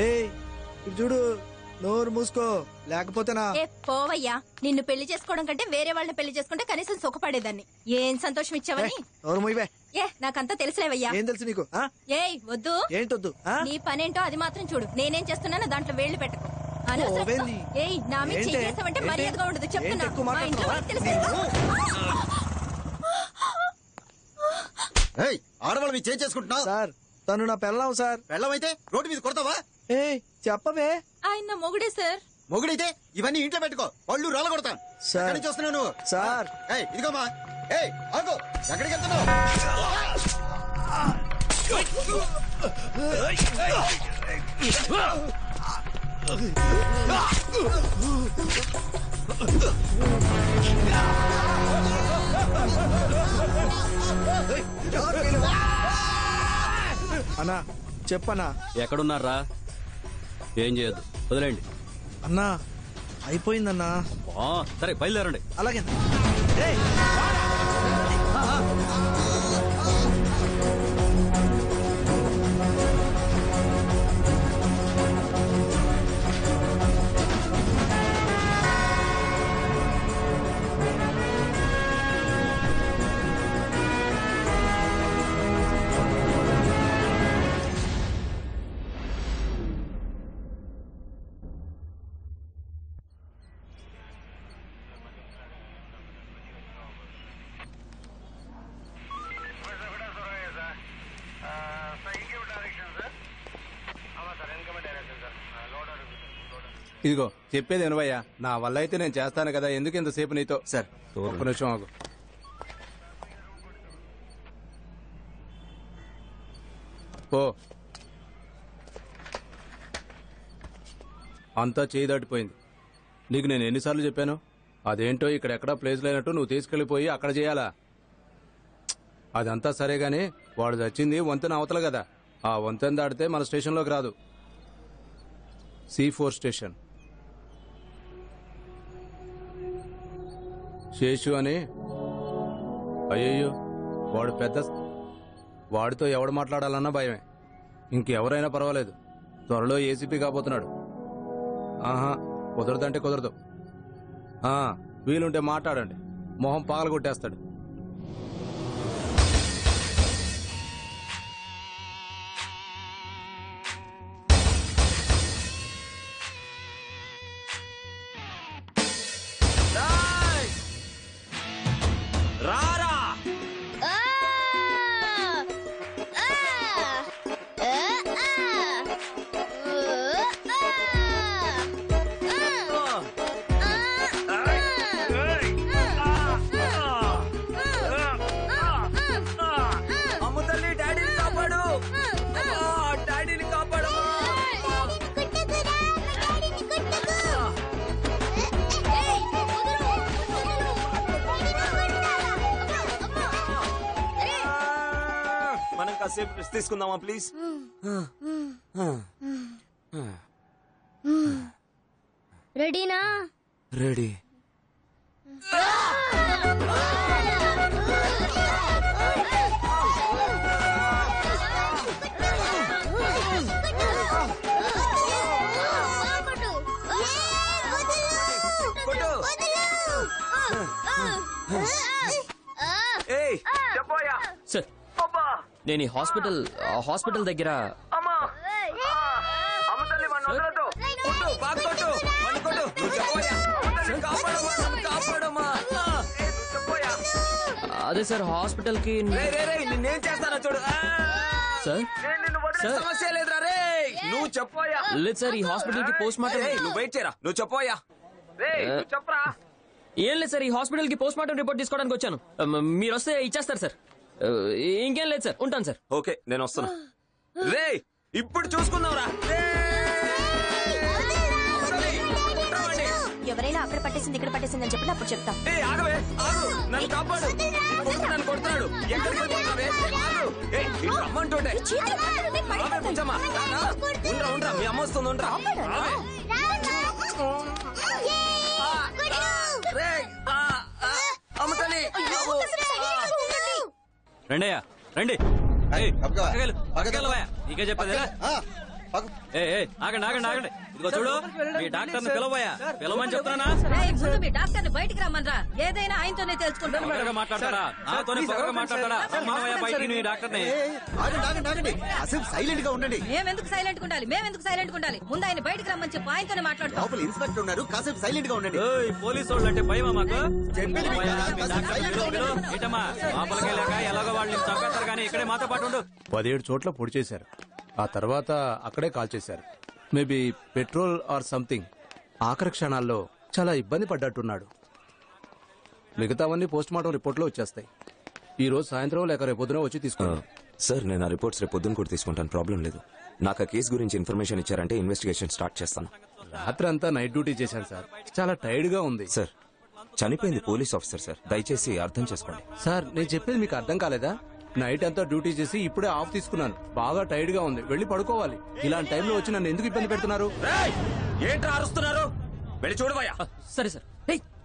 ఇటు చూడు, నోరు మూసుకో లేకపోతేనా. పోవయ్యా, నిన్ను పెళ్లి చేసుకోవడం కంటే వేరే వాళ్ళని పెళ్లి చేసుకుంటే కనీసం సుఖపడేదాన్ని. ఏం సంతోషం ఇచ్చావని. నోరు మూయవే. నాకంతా తెలుసులేవయ్యా. ఏం తెలుసు నీకు? వద్దు. ఏంటొద్దు? నీ పనేంటో అది మాత్రం చూడు. నేనేం చేస్తున్నానో దాంట్లో వేళ్లు పెట్టకు. నా మీద చేసావంటే మర్యాదగా ఉండదు చెప్తున్నా. ఆడవాళ్ళు మీరు చేంజ్ చేసుకుంటున్నా సార్. తను నా పెళ్ళాం సార్. పెళ్ళం అయితే రోడ్డు మీద కొడతావా? చెప్పవే. ఆయన మొగుడే సార్. మొగుడైతే ఇవన్నీ ఇంట్లో పెట్టుకో, పళ్ళు రాళ్ళ కొడతాను. ఎక్కడి నుంచి వస్తున్నావు నువ్వు? సార్ ఇదిగోమా. ఆగు, ఎక్కడికి వెళ్తున్నావు? అన్నా చెప్పన్నా. ఎక్కడున్నారా? ఏం చేయొద్దు, వదిలేండి. అన్నా అయిపోయిందన్నా. సరే బయలుదేరండి. అలాగే. ఇదిగో చెప్పేది వినవయ్యా. నా వల్ల అయితే నేను చేస్తాను కదా, ఎందుకు ఇంతసేపు నీతో? సార్ ఒక్క నిమిషం ఆగు. పో. అంతా చేయి దాటిపోయింది. నీకు నేను ఎన్నిసార్లు చెప్పాను? అదేంటో ఇక్కడెక్కడా ప్లేస్ లేనట్టు నువ్వు తీసుకెళ్లిపోయి అక్కడ చేయాలా? అదంతా సరే గాని వాడు చచ్చింది వంతెన అవతల కదా. ఆ వంతెన దాటితే మన స్టేషన్లోకి రాదు. C4 station. శేషు అని. అయ్యయ్యో, వాడు పెద్ద. వాడితో ఎవడు మాట్లాడాలన్నా భయమే. ఇంకెవరైనా పర్వాలేదు. త్వరలో ఏసీపీ కాబోతున్నాడు. కుదరదంటే కుదరదు. వీలుంటే మాట్లాడండి, మొహం పగల కొట్టేస్తాడు. కాసేపు రెస్ట్ తీసుకుందామా ప్లీజ్? రెడీనా? రెడీ. సార్, నేను ఈ హాస్పిటల్ దగ్గర అదే సార్ హాస్పిటల్ కి నేనేం చేస్తానో చూడు సార్. సమస్య లేదురా రే, నువ్వు చెప్పోయా. లేదు సార్, ఈ హాస్పిటల్ కి పోస్ట్ మార్టం. నువ్వు వెయిట్ చేయరా, నువ్వు చెప్పోయా. చెప్పరా. ఏం లేదు సార్, ఈ హాస్పిటల్ కి పోస్ట్ మార్టం రిపోర్ట్ తీసుకోవడానికి వచ్చాను. మీరు వస్తే ఇచ్చేస్తారు సార్. ఇంకేం లేదు సార్, ఉంటాను సార్. ఓకే, నేను వస్తున్నా. రే ఇప్పుడు చూసుకుందాంరా. ఎవరైనా అక్కడ పట్టేసింది ఇక్కడ పట్టేసిందని చెప్పి అప్పుడు చెప్తాం. ఆగవే, ఆగు, నన్ను కాపాడు. నన్ను కొడుతున్నాడు. ఎక్కడికి వెళ్ళిపోతున్నావే? అమ్మంటుండే. ఉండరా ఉండరా, మీ అమ్మ వస్తుంది. ఉండరా. రండి అయ్యా, రండి. నీకే చెప్పేది ఆగండి ఆగండి ఆగండి ఇదిగో చూడు మీ డాక్టర్ పిలవయ్యా పిలవమని చెప్తానా ముందు మీ డాక్టర్ బయటికి రమ్మనరా ఏదైనా ఆయనతోనే తెలుసుకుంటాను మాట్లాడతాడా నాతోనే పొగరగా మాట్లాడతాడా మావయ్య బయటికి నీ డాక్టర్ని ఆగండి కాసేపు సైలెంట్ గా ఉండండి. మేమెందుకు సైలెంట్ ఉండాలి మేమెందుకు సైలెంట్ ఉండాలి ముందు ఆయన బయటికి రమ్మని చెప్పి ఆయనతోనే మాట్లాడతాం లోపల ఇన్స్పెక్టర్ ఉన్నారు, కాసేపు సైలెంట్ గా ఉండండి. పోలీసు వాళ్ళు అంటే భయమా మాకు చెప్పేది మావయ్య, వింటారా? మీ కాసేపు డాక్టర్ని సైలెంట్ గా పిలువు, ఉండండి. పిలువు. ఏంటమ్మా లోపలికి వెళ్ళాక ఎలాగో వాళ్ళు చంపేస్తారు కానీ ఇక్కడే మాతో పాటు ఉండు 17 చోట్ల పొడి చేశారు. ఆ తర్వాత అక్కడే కాల్ చేశారు. Maybe petrol or something. ఆఖరి క్షణాల్లో చాలా ఇబ్బంది పడ్డట్టున్నాడు. మిగతావన్నీ పోస్ట్ మార్టం రిపోర్ట్లో వచ్చేస్తాయి. ఈ రోజు సాయంత్రం లేక రేపొద్దున వచ్చి తీసుకున్నాను. సార్ నేను ఆ రిపోర్ట్స్ రేపు పొద్దున్న కూడా తీసుకుంటాను, ప్రాబ్లం లేదు. నాకు ఆ కేసు గురించి ఇన్ఫర్మేషన్ ఇచ్చారంటే ఇన్వెస్టిగేషన్ స్టార్ట్ చేస్తాను. రాత్రి అంతా నైట్ డ్యూటీ చేశాను సార్, చాలా టైర్డ్ గా ఉంది. సార్ చనిపోయింది పోలీస్ ఆఫీసర్ సార్, దయచేసి అర్థం చేసుకోండి. సార్ నేను చెప్పేది మీకు అర్థం కాలేదా? నైట్ అంతా డ్యూటీ చేసి ఇప్పుడే ఆఫ్ తీసుకున్నాను. బాగా టైర్డ్ గా ఉంది, వెళ్ళి పడుకోవాలి. ఇలాంటి టైంలో వచ్చి నన్ను ఎందుకు ఇబ్బంది పెడుతున్నారు? ఏంట్రా అరుస్తున్నారు? వెళ్ళి చూడబోయా. సరే సార్.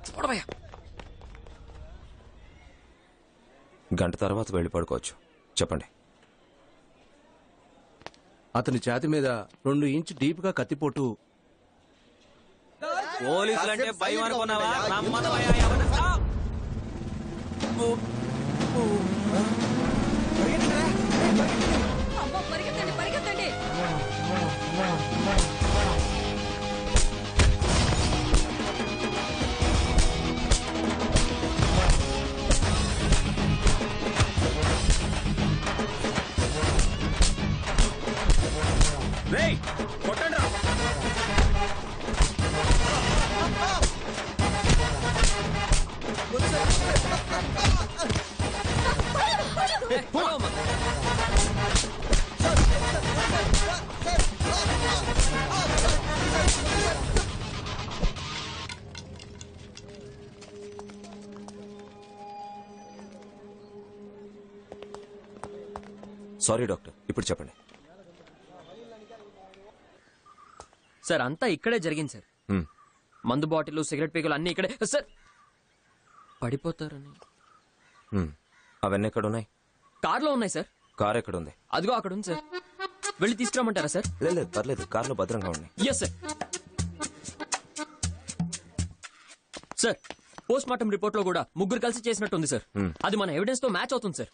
చూడబోయా. గంట తర్వాత వెళ్ళి పడుకోవచ్చు. చెప్పండి. అతని ఛాతి మీద 2 ఇంచ్ డీప్ గా కత్తిపోటు. పోలీసులు అంటే భయం అనుకున్నావా నమ్మదమయ్యా ఎవరు? అమ్మో పరిగెత్తండి పరిగెత్తండి రేయ్ కొట్టండి రా. సారీ డాక్టర్, ఇప్పుడు చెప్పండి. సార్ అంతా ఇక్కడే జరిగింది సార్. హ్మ్. మందు బాటిల్ సిగరెట్ పీకులు అన్ని ఇక్కడే. సార్ పడిపోతారని అవన్నీ ఎక్కడ ఉన్నాయి? కార్లో ఉన్నాయి సార్. కార్ ఎక్కడ ఉంది? అదిగో అక్కడ ఉంది సార్. వెళ్ళి తీసుకురమ్మంటారా సార్? లేదు పర్లేదు, కార్లో భద్రంగా ఉన్నాయి. Yes sir. Sir post mortem report లో కూడా ముగ్గురు కలిసి చేసినట్టుంది సార్. అది మన ఎవిడెన్స్ తో మ్యాచ్ అవుతుంది సార్.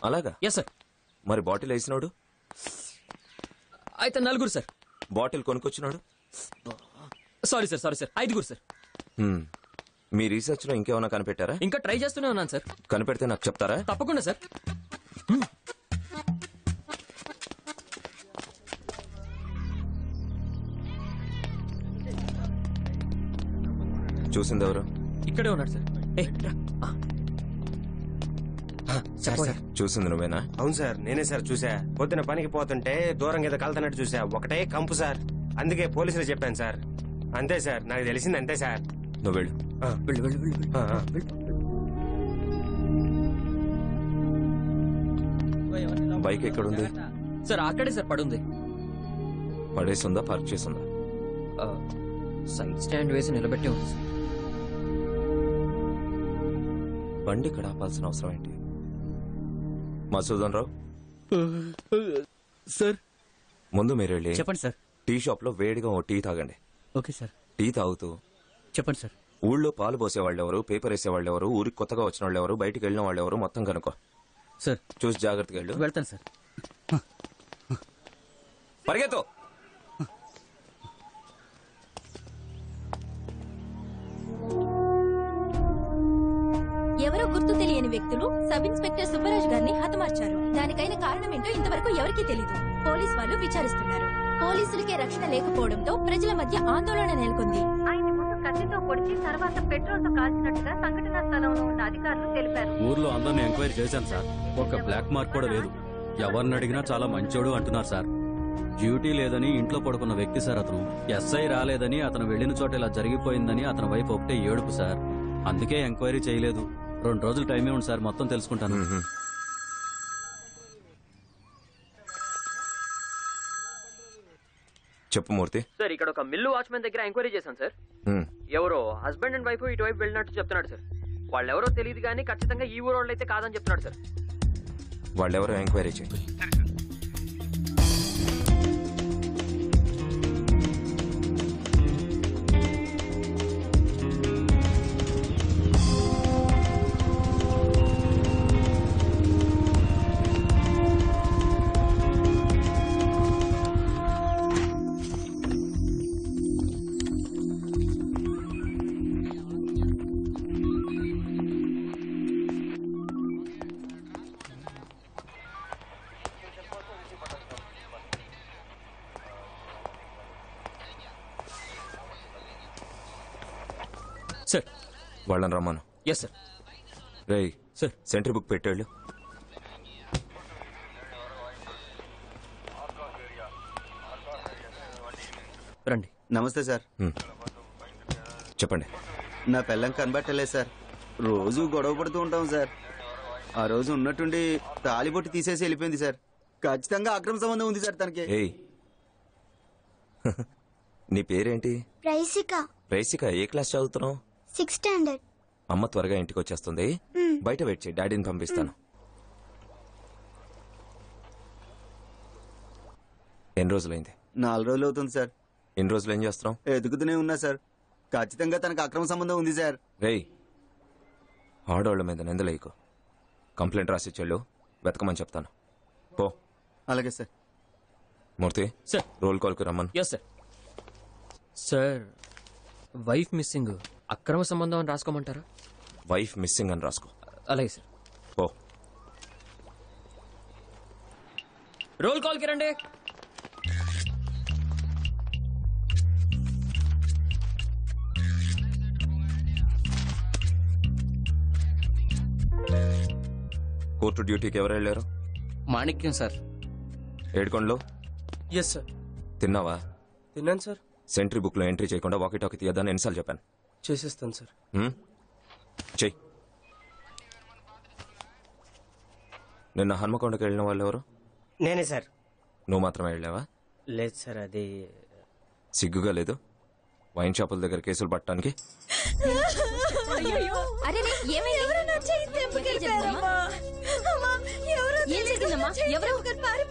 అలాగా? Yes sir. మరి బాటిల్ వేసినాడు? అయితే 4 సార్. బాటిల్ కొనుక్కొచ్చినాడు? Sorry sir 5 sir. మీ రీసెర్చ్ లో ఇంకేమైనా కనిపెట్టారా? ఇంకా ట్రై చేస్తూనే ఉన్నాను సార్. కనిపెడితే నాకు చెప్తారా? తప్పకుండా సార్. చూసింది ఎవరు? ఇక్కడే ఉన్నాడు సార్. చూసింది నువ్వేనా? అవును సార్, నేనే సార్ చూసా. పొద్దున పనికి పోతుంటే దూరం ఏదో కలుతున్నట్టు చూసా. ఒకటే కంపు సార్. అందుకే పోలీసులు చెప్పాను సార్. అంతే సార్, నాకు తెలిసింది అంతే సార్. నువ్వు వెళ్ళు. బైక్ ఎక్కడుంది? సార్ అక్కడే సార్ పడుంది. పడేసిందా పార్క్ చేసిందా? సైడ్ స్టాండ్ వేసి నిలబెట్టి ఉంది సార్. బండి ఇక్కడ ఆపాల్సిన అవసరం ఏంటి? మసూదన్ రావు సార్ ముందు మీరు వెళ్ళి చెప్పండి సార్. టీ షాప్ లో వేడిగా ఓ టీ తాగండి. Okay sir. టీ తాగుతూ చెప్పండి సార్. ఊళ్ళో పాలు పోసే వాళ్ళు ఎవరు, పేపర్ వేసే వాళ్ళు ఎవరు, ఊరికి కొత్తగా వచ్చిన వాళ్ళు ఎవరు, బయటికి వెళ్ళిన వాళ్ళు ఎవరు మొత్తం కనుక్కో. సార్ చూసి జాగ్రత్తగా వెళ్ళు. వెళ్తాను సార్. పరిగెత్తు. ఎవరో గుర్తు తెలియని వ్యక్తులు సబ్ ఇన్స్పెక్టర్ సుబ్బరాజు గారిని హతమార్చారు. దానికైన కారణం ఏంటో ఇంతవరకు ఎవరికీ తెలీదు. పోలీస్ వాళ్ళు విచారిస్తున్నారు. పోలీసులకే రక్షణ లేకపోవడంతో ప్రజల మధ్య ఆందోళన నెలకొంది. ఆయన ముందు కత్తితో పొడిచి తర్వాత పెట్రోల్ తో కాల్చినట్టుగా సంఘటనా స్థలంలో ఉన్న అధికారులు తెలిపారు. ఊర్లో అందరిని ఎంక్వైరీ చేశాను సార్. ఒక బ్లాక్ మార్క్ కూడా లేదు. ఎవరిని అడిగినా చాలా మంచోడు అంటున్నారు సార్. డ్యూటీ లేదని ఇంట్లో పడుకున్న వ్యక్తి సార్ అతను. ఎస్ఐ రాలేదని అతను వెళ్లిన చోట ఇలా జరిగిపోయిందని అతని వైపు ఒకటే ఏడుపు సార్. అందుకే ఎంక్వైరీ చేయలేదు. 2 రోజులు టైం ఇవ్వండి సార్, మొత్తం తెలుసుకుంటాను. చెప్పు మూర్తి. సార్ ఇక్కడ ఒక మిల్లు వాచ్మెన్ దగ్గర ఎంక్వైరీ చేశాను సార్. ఎవరో హస్బెండ్ అండ్ వైఫ్ ఇటువైపు వెళ్ళినట్టు చెప్తున్నాడు సార్. వాళ్ళెవరో తెలియదు కానీ ఖచ్చితంగా ఈ ఊరు వాళ్ళు అయితే కాదని చెప్తున్నాడు సార్. వాళ్ళెవరో ఎంక్వైరీ చేయి. సార్. వాళ్ళని రమ్మను. Yes sir. రేయ్ సార్. సెంట్రీ బుక్ పెట్టాళ్ళు. రండి. నమస్తే సార్. చెప్పండి. నా పిల్లం కనబట్టలేదు సార్. రోజు గొడవ పడుతూ ఉంటాం సార్. ఆ రోజు ఉన్నట్టుండి తాలిబొట్టు తీసేసి వెళ్ళిపోయింది సార్. ఖచ్చితంగా అక్రమ సంబంధం ఉంది సార్ తనకి. ఏయ్ నీ పేరేంటి? రైసిక రైసిక, ఏ క్లాస్ చదువుతున్నావు? 6th standard. అమ్మ త్వరగా ఇంటికి వచ్చేస్తుంది, బయట వెయిట్ చేయి, డాడీని పంపిస్తాను. ఎన్ని రోజులైంది? 4 రోజులు అవుతుంది సార్. ఎన్ని రోజులు ఏం చేస్తున్నావు? ఎదుగుతూనే ఉన్నా సార్. ఖచ్చితంగా తనకు అక్రమ సంబంధం ఉంది సార్. రేయ్ ఆడవాళ్ళ మీద నిందలేయకు. కంప్లైంట్ రాసిచ్చేళ్ళు, వెతకమని చెప్తాను. పో. అలాగే సార్. మూర్తి సార్. రోల్ కాల్కి రమ్మను. Yes sir. Sir, wife missing, అక్రమ సంబంధం అని రాసుకోమంటారా? వైఫ్ మిస్సింగ్ అని రాసుకో. అలాగే సార్. పో. రోల్ కాల్కి రండి. కోర్టు డ్యూటీకి ఎవరు వెళ్ళారు? మాణిక్యం సార్. ఏడుకొండలో. Yes sir. తిన్నావా? తిన్నాను సార్. సెంట్రీ బుక్ లో ఎంట్రీ చేయకుండా వాకీ టాకీ తీయద్దని ఎన్నిసార్లు చెప్పాను? చేసేస్తాను సార్. చెయ్యి. నిన్న హన్మకొండకి వెళ్ళిన వాళ్ళు ఎవరు? నేనే సార్. నువ్వు మాత్రమే వెళ్ళావా? లేదు సార్, అది సిగ్గుగా లేదు వైన్ షాపుల దగ్గర కేసులు పట్టడానికి? అరే ఏమైంది? ఏం జరిగిందమ్మా? ఎవరు?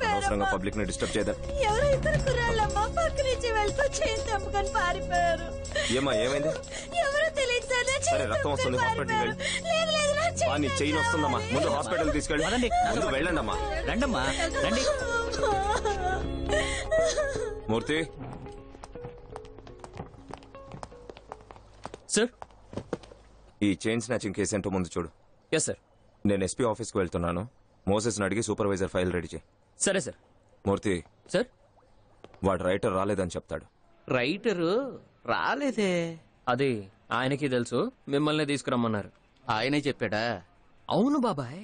అనవసరంగా పబ్లిక్ ని డిస్టర్బ్ చేయదా? ఏమా ఏమైంది? సరే రక్తం వస్తుంది, హాస్పిటల్కి వెళ్ళి. నీ చెయ్యి వస్తుందమ్మా, ముందు హాస్పిటల్ తీసుకెళ్ళి. ముందు వెళ్ళండి అమ్మా. రండమ్మా రండి. మూర్తి. సార్. ఈ చైన్ స్నాచింగ్ కేసు ఏంటో ముందు చూడు. Yes sir. నేను ఎస్పీ ఆఫీస్కి వెళ్తున్నాను. మోసెస్ని అడిగి సూపర్వైజర్ ఫైల్ రెడీ చేయి. సరే సార్. మూర్తి. సార్. వాడు రైటర్ రాలేదని చెప్తాడు. రైటరు రాలేదే. అది ఆయనకి తెలుసు, మిమ్మల్ని తీసుకురమ్మన్నారు. ఆయనే చెప్పాడా? అవును బాబాయ్.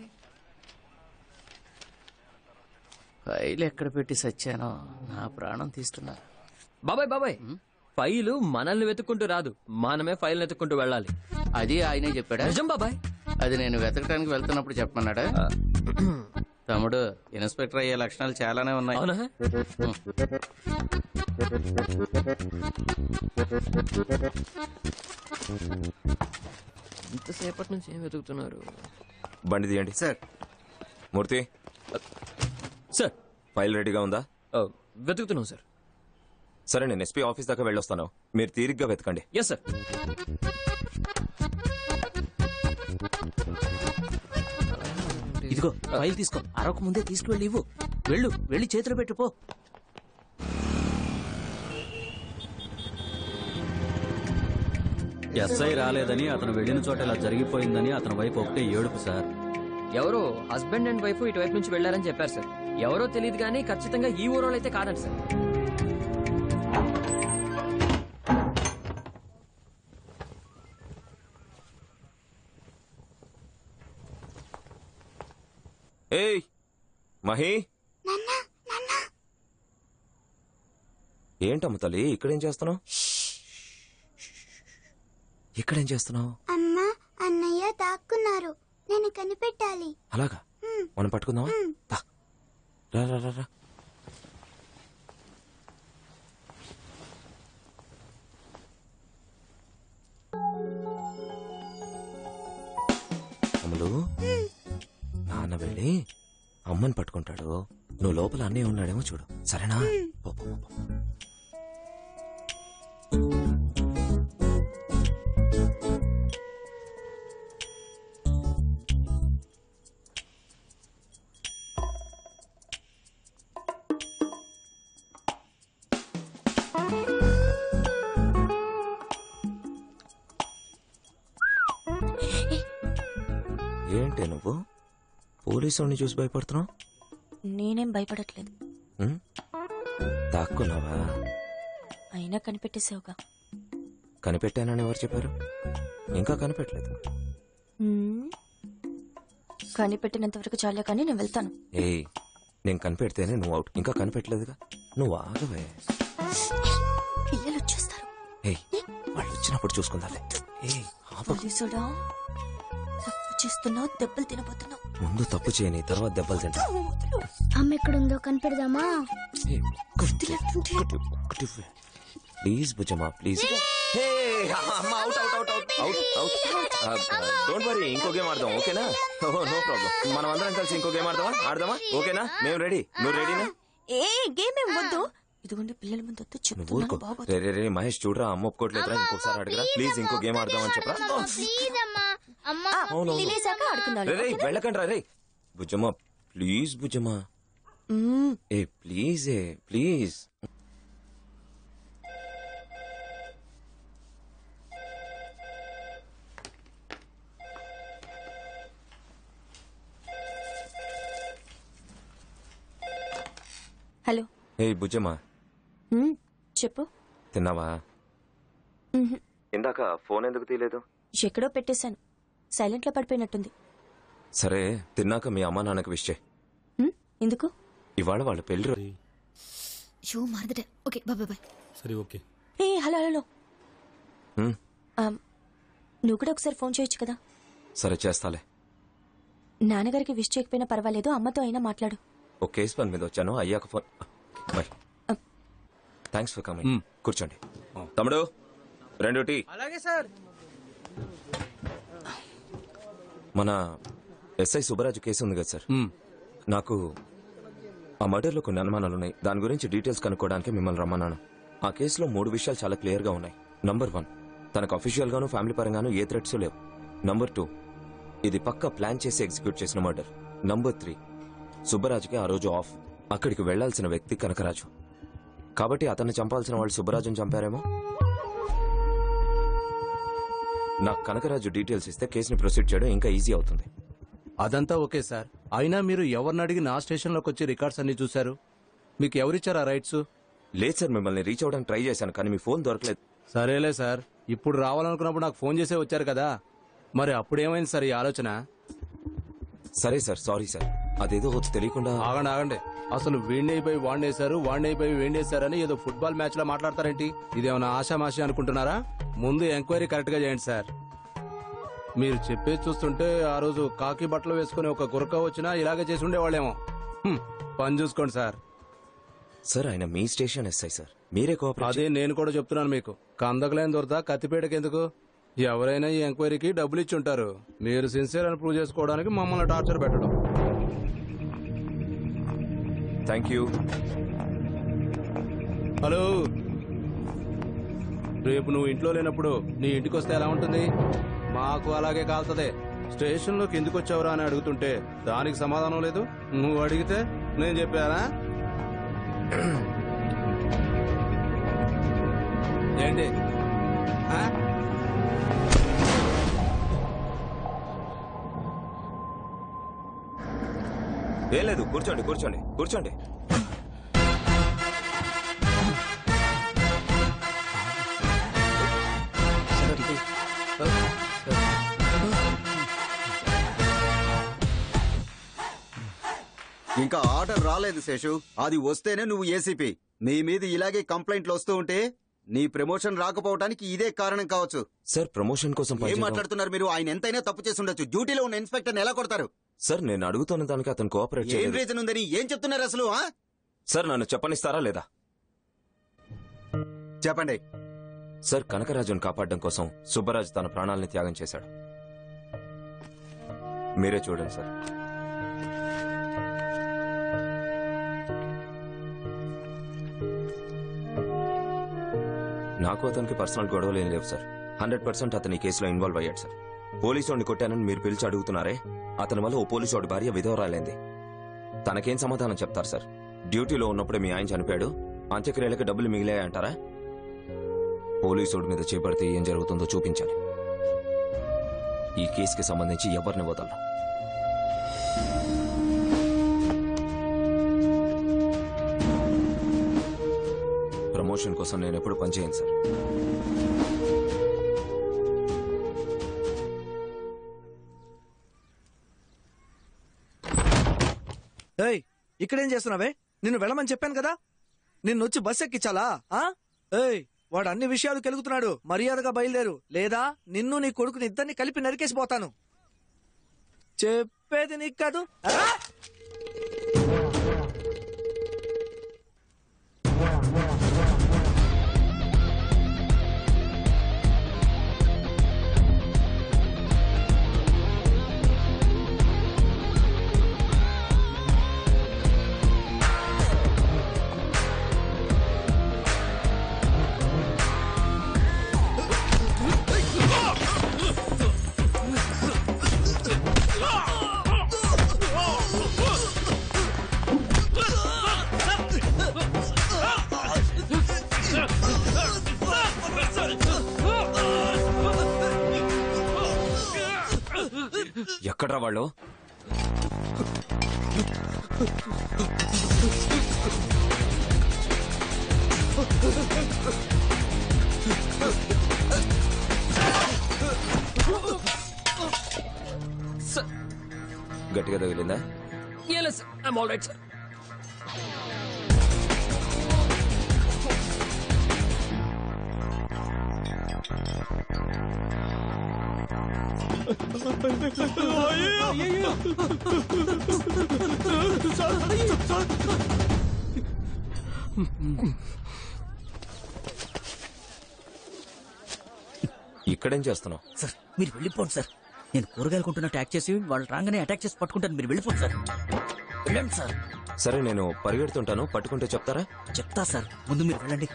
ఫైల్ ఎక్కడ పెట్టి సచ్చానో నా ప్రాణం తీస్తున్నా. బాబాయ్ ఫైలు మనల్ని వెతుక్కుంటూ రాదు, మనమే ఫైల్ వెతుక్కుంటూ వెళ్ళాలి. అది ఆయనే చెప్పాడా? నిజం బాబాయ్. అది నేను వెతకడానికి వెళ్తున్నప్పుడు చెప్పమన్నాడా? తమ్ముడు, ఇన్స్పెక్టర్ అయ్యే లక్షణాలు చాలానే ఉన్నాయి. అవునా? ఇంతసేపటి నుంచి ఏం వెతుకుతున్నారు? బండి తీయండి. సార్. మూర్తి. సార్. ఫైల్ రెడీగా ఉందా? వెతుకుతున్నాం సార్. సరే నేను ఎస్పీ ఆఫీస్ దాకా వెళ్ళొస్తాను, మీరు తీరిగ్గా వెతకండి. Yes sir. ఇదిగో ఫైల్ తీసుకో. అరవకు ముందే తీసుకువెళ్ళి ఇవ్వు. వెళ్ళు, వెళ్ళి చేతిలో పెట్టుపో. ఎస్ఐ రాలేదని, అతను వెళ్ళిన చోట ఇలా జరిగిపోయిందని అతని వైపు ఒకటే ఏడుపు సార్. ఎవరో హస్బెండ్ అండ్ వైఫ్ ఇటువైపు నుంచి వెళ్లారని చెప్పారు సార్. ఎవరో తెలియదు కానీ ఖచ్చితంగా ఈ ఊరోళ్ళు అయితే కాదండి సార్. ఏయ్ మహి. ఏంటమ్మ తల్లి, ఇక్కడేం చేస్తున్నావు? ఇక్కడేం చేస్తున్నావు? అమ్మా అన్నయ్య దాక్కున్నారు, నేను కనిపెట్టాలి. అలాగా, మనం పట్టుకుందామా? దా. రా రా రా రా. అమ్ములు, నాన్న వెళ్ళి అమ్మని పట్టుకుంటాడు, నువ్వు లోపల అన్నయ్య ఉన్నాడేమో చూడు, సరేనా? పో, పో, పో. ఏంటి నువ్వు పోలీసు చూసి భయపడుతున్నావు? నేనేం భయపడట్లేదు. దాక్కున్నావా? అయినా కనిపెట్టేసావుగా. కనిపెట్టానని ఎవరు చెప్పారు? ఇంకా కనిపెట్టలేదు. కనిపెట్టినంత వరకు చాలే కానీ నేను వెళ్తాను. ఏయ్, నేను కనిపెడితేనే నువ్వు అవుట్. ఇంకా కనిపెట్టలేదుగా, నువ్వు ఆగవే. పిల్లలు వచ్చేస్తారు. ఏయ్, వాళ్ళు వచ్చినప్పుడు చూసుకుందాలే. ఏయ్, పోలీసుడా, తప్పు చేస్తున్నావు, దెబ్బలు తినబోతున్నావు. ముందు తప్పు చేయని, తర్వాత దెబ్బలు తింటా. అమ్మ ఎక్కడుందో కనిపెడదామా? Please Bujjamma, please. Don't worry, ఇంకో గేమ్ ఆడదాం, ఓకేనా? No problem. మనం అందరం కలిసి ఇంకో గేమ్ ఆడదామా? ఓకేనా? మేము రెడీ. నువ్వు రెడీనా? ఏ గేమ్ ఏం వద్దు. ఇదిగోండి పిల్లల ముందు వద్దు చెప్తున్నాను బాబు. రే మహేష్, చూడరా, అమ్మ ఒప్పుకోవట్లేదురా. ఇంకోసారి అడగరా ప్లీజ్. ఇంకో గేమ్ ఆడదామని చెప్పరా. రే వెళ్ళకండి రా. రే బుజ్జమ్మా, ప్లీజ్ బుజ్జమ్మా. ఏ ప్లీజ్, ప్లీజ్. హలో. ఏ బుజ్జమ్మా, చెప్పు. తిన్నావా? ఇందాక ఫోన్ ఎందుకు తీయలేదు? ఎక్కడో పెట్టేశాను, సైలెంట్ లో పడిపోయినట్టుంది. సరే, తిన్నాక మీ అమ్మా నాన్నకి విష్ చేయి. ఎందుకు? ఇవాళ వాళ్ళ పెళ్లి రోజు. షో మరదటే. Okay bye bye. సరే ఓకే. ఏ హలో హలో. నువ్వు కూడా ఒకసారి ఫోన్ చేయొచ్చు కదా. సరే చేస్తాలే. నాన్నగారికి విష్ చేయకపోయినా పర్వాలేదు, అమ్మతో అయినా మాట్లాడు. ఓ కేసు పని మీద వచ్చాను, అయ్యాక phone. Bye. Thanks for coming. కూర్చోండి. తమ్ముడు 2 టీ. అలాగే సార్. మన ఎస్ఐ సుబ్బరాజు కేసు ఉంది కదా సార్, నాకు ఆ మర్డర్లో కొన్ని అనుమానాలున్నాయి. దాని గురించి డీటెయిల్స్ కనుక్కోవడానికి మిమ్మల్ని రమ్మన్నాను. ఆ కేసులో 3 విషయాలు చాలా క్లియర్ గా ఉన్నాయి. నంబర్ 1, తనకు అఫీషియల్ గాను ఫ్యామిలీ పరంగాను ఏ థ్రెట్స్ లేవు. నంబర్ 2, ఇది పక్కా ప్లాన్ చేసి ఎగ్జిక్యూట్ చేసిన మర్డర్. నంబర్ 3, సుబ్బరాజుకి ఆ రోజు ఆఫ్. అక్కడికి వెళ్లాల్సిన వ్యక్తి కనకరాజు, కాబట్టి అతన్ని చంపాల్సిన వాళ్ళు సుబ్బరాజుని చంపారేమో. నాకు కనకరాజు డీటెయిల్స్ ఇస్తే కేసుని ప్రొసీడ్ చేయడం ఇంకా ఈజీ అవుతుంది. అదంతా ఓకే సార్. అయినా మీరు ఎవరిని అడిగి నా స్టేషన్లోకి వచ్చి రికార్డ్స్ అన్ని చూశారు? మీకు ఎవరిచ్చారు ఆ రైట్స్? లేదు సార్, మిమ్మల్ని రీచ్ అవడానికి ట్రై చేశాను, కానీ మీ ఫోన్ దొరకలేదు. సరేలే సార్, ఇప్పుడు రావాలనుకున్నప్పుడు నాకు ఫోన్ చేసే వచ్చారు కదా, మరి అప్పుడేమైంది సార్ ఈ ఆలోచన? సరే సార్, సారీ సార్, అదేదో తెలియకుండా. ఆగండి. అసలు వీణ్ణైపోయి వాణ్ణేశారు, వాణ్ణైపోయి వేండేశారని ఏదో ఫుట్బాల్ మ్యాచ్ లో మాట్లాడతారేంటి? ఇదేమన్నా ఆశామాషి అనుకుంటున్నారా? ముందు ఎంక్వైరీ కరెక్ట్ గా చేయండి సార్. మీరు చెప్పేది చూస్తుంటే ఆ రోజు కాకి బట్టలు వేసుకుని ఒక గురక వచ్చినా ఇలాగే చేసి ఉండేవాళ్ళేమో. పని చూసుకోండి సార్. సార్, ఆయన మీ స్టేషన్ ఎస్ఐ సార్, మీరే కోఆపరేట్. అదే నేను కూడా చెప్తున్నాను మీకు. కందకలేని దొరద కత్తిపేటకి ఎందుకు? ఎవరైనా ఈ ఎంక్వైరీకి డబ్బులు ఇచ్చి ఉంటారు. మీరు సిన్సియర్ అని ప్రూవ్ చేసుకోవడానికి మమ్మల్ని టార్చర్ పెట్టడం. Thank you. హలో, రేపు నువ్వు ఇంట్లో లేనప్పుడు నీ ఇంటికి వస్తే ఎలా ఉంటుంది? మాకు అలాగే కాల్తదే. స్టేషన్లోకి ఎందుకు వచ్చావురా అని అడుగుతుంటే దానికి సమాధానం లేదు. నువ్వు అడిగితే నేను చెప్పానా? ఏంటి? ఏం లేదు, కూర్చోండి. ఇంకా ఆర్డర్ రాలేదు శేషు, అది వస్తేనే నువ్వు ఏసీపీ. నీ మీద ఇలాగే కంప్లైంట్లు వస్తూ ఉంటే నీ ప్రమోషన్ రాకపోవడానికి ఇదే కారణం కావచ్చు. సార్, ప్రమోషన్ కోసం ఏం మాట్లాడుతున్నారు మీరు? ఆయన ఎంతైనా తప్పు చేసి ఉండొచ్చు. డ్యూటీలో ఉన్న ఇన్స్పెక్టర్ ఎలా కొడతారు? సార్, నేను అడుగుతున్న దానికి అతను కోఆపరేట్ ఏం రీజన్ ఉందని ఏం చెప్తున్నారు అసలు? సార్, నన్ను చెప్పనిస్తారా లేదా? చెప్పండి. సార్, కనకరాజును కాపాడడం కోసం సుబ్బరాజు తన ప్రాణాలని త్యాగం చేశాడు. మీరే చూడండి సార్. నాకు అతనికి పర్సనల్ గొడవలు ఏం లేవు సార్. 100% అతని కేసులో ఇన్వాల్వ్ అయ్యాడు సార్. పోలీసుడిని కొట్టానని మీరు పిలిచి అడుగుతున్నారే, అతని వల్ల ఓ పోలీసుడి భార్య విధవరాలైంది. తనకేం సమాధానం చెప్తారు సార్? డ్యూటీలో ఉన్నప్పుడే మీ ఆయన చనిపోయాడు, అంత్యక్రియలకు డబ్బులు మిగిలాయంటారా? పోలీసుడి మీద చేపడితే ఏం జరుగుతుందో చూపించాలి. ఈ కేసుకి సంబంధించి ఎవరిని వదలను. ప్రమోషన్ కోసం నేను ఎప్పుడు పనిచేయను సార్. ఇక్కడేం చేస్తున్నావే? నిన్ను వెళ్ళమని చెప్పాను కదా. నిన్నొచ్చి బస్ ఎక్కించాలా? ఏయ్, వాడు అన్ని విషయాలు కెలుగుతున్నాడు. మర్యాదగా బయలుదేరు, లేదా నిన్ను నీ కొడుకుని ఇద్దరిని కలిపి నరికేసిపోతాను. చెప్పేది నీకు కాదు. ఎక్కడ్రా వాళ్ళు? గట్టిగా తగిలిందా? ఇక్కడేం చేస్తున్నావు? సార్ మీరు వెళ్ళిపోండి సార్. నేను కూరగాయలు కొంటున్నట్టు యాక్ట్ చేసి వాళ్ళు రాగానే అటాక్ చేసి పట్టుకుంటాను. మీరు వెళ్ళిపోండి సార్. వెళ్ళండి సార్. సరే నేను పరిగెడుతుంటాను, పట్టుకుంటే చెప్తారా? చెప్తా సార్, ముందు మీరు వెళ్ళండి.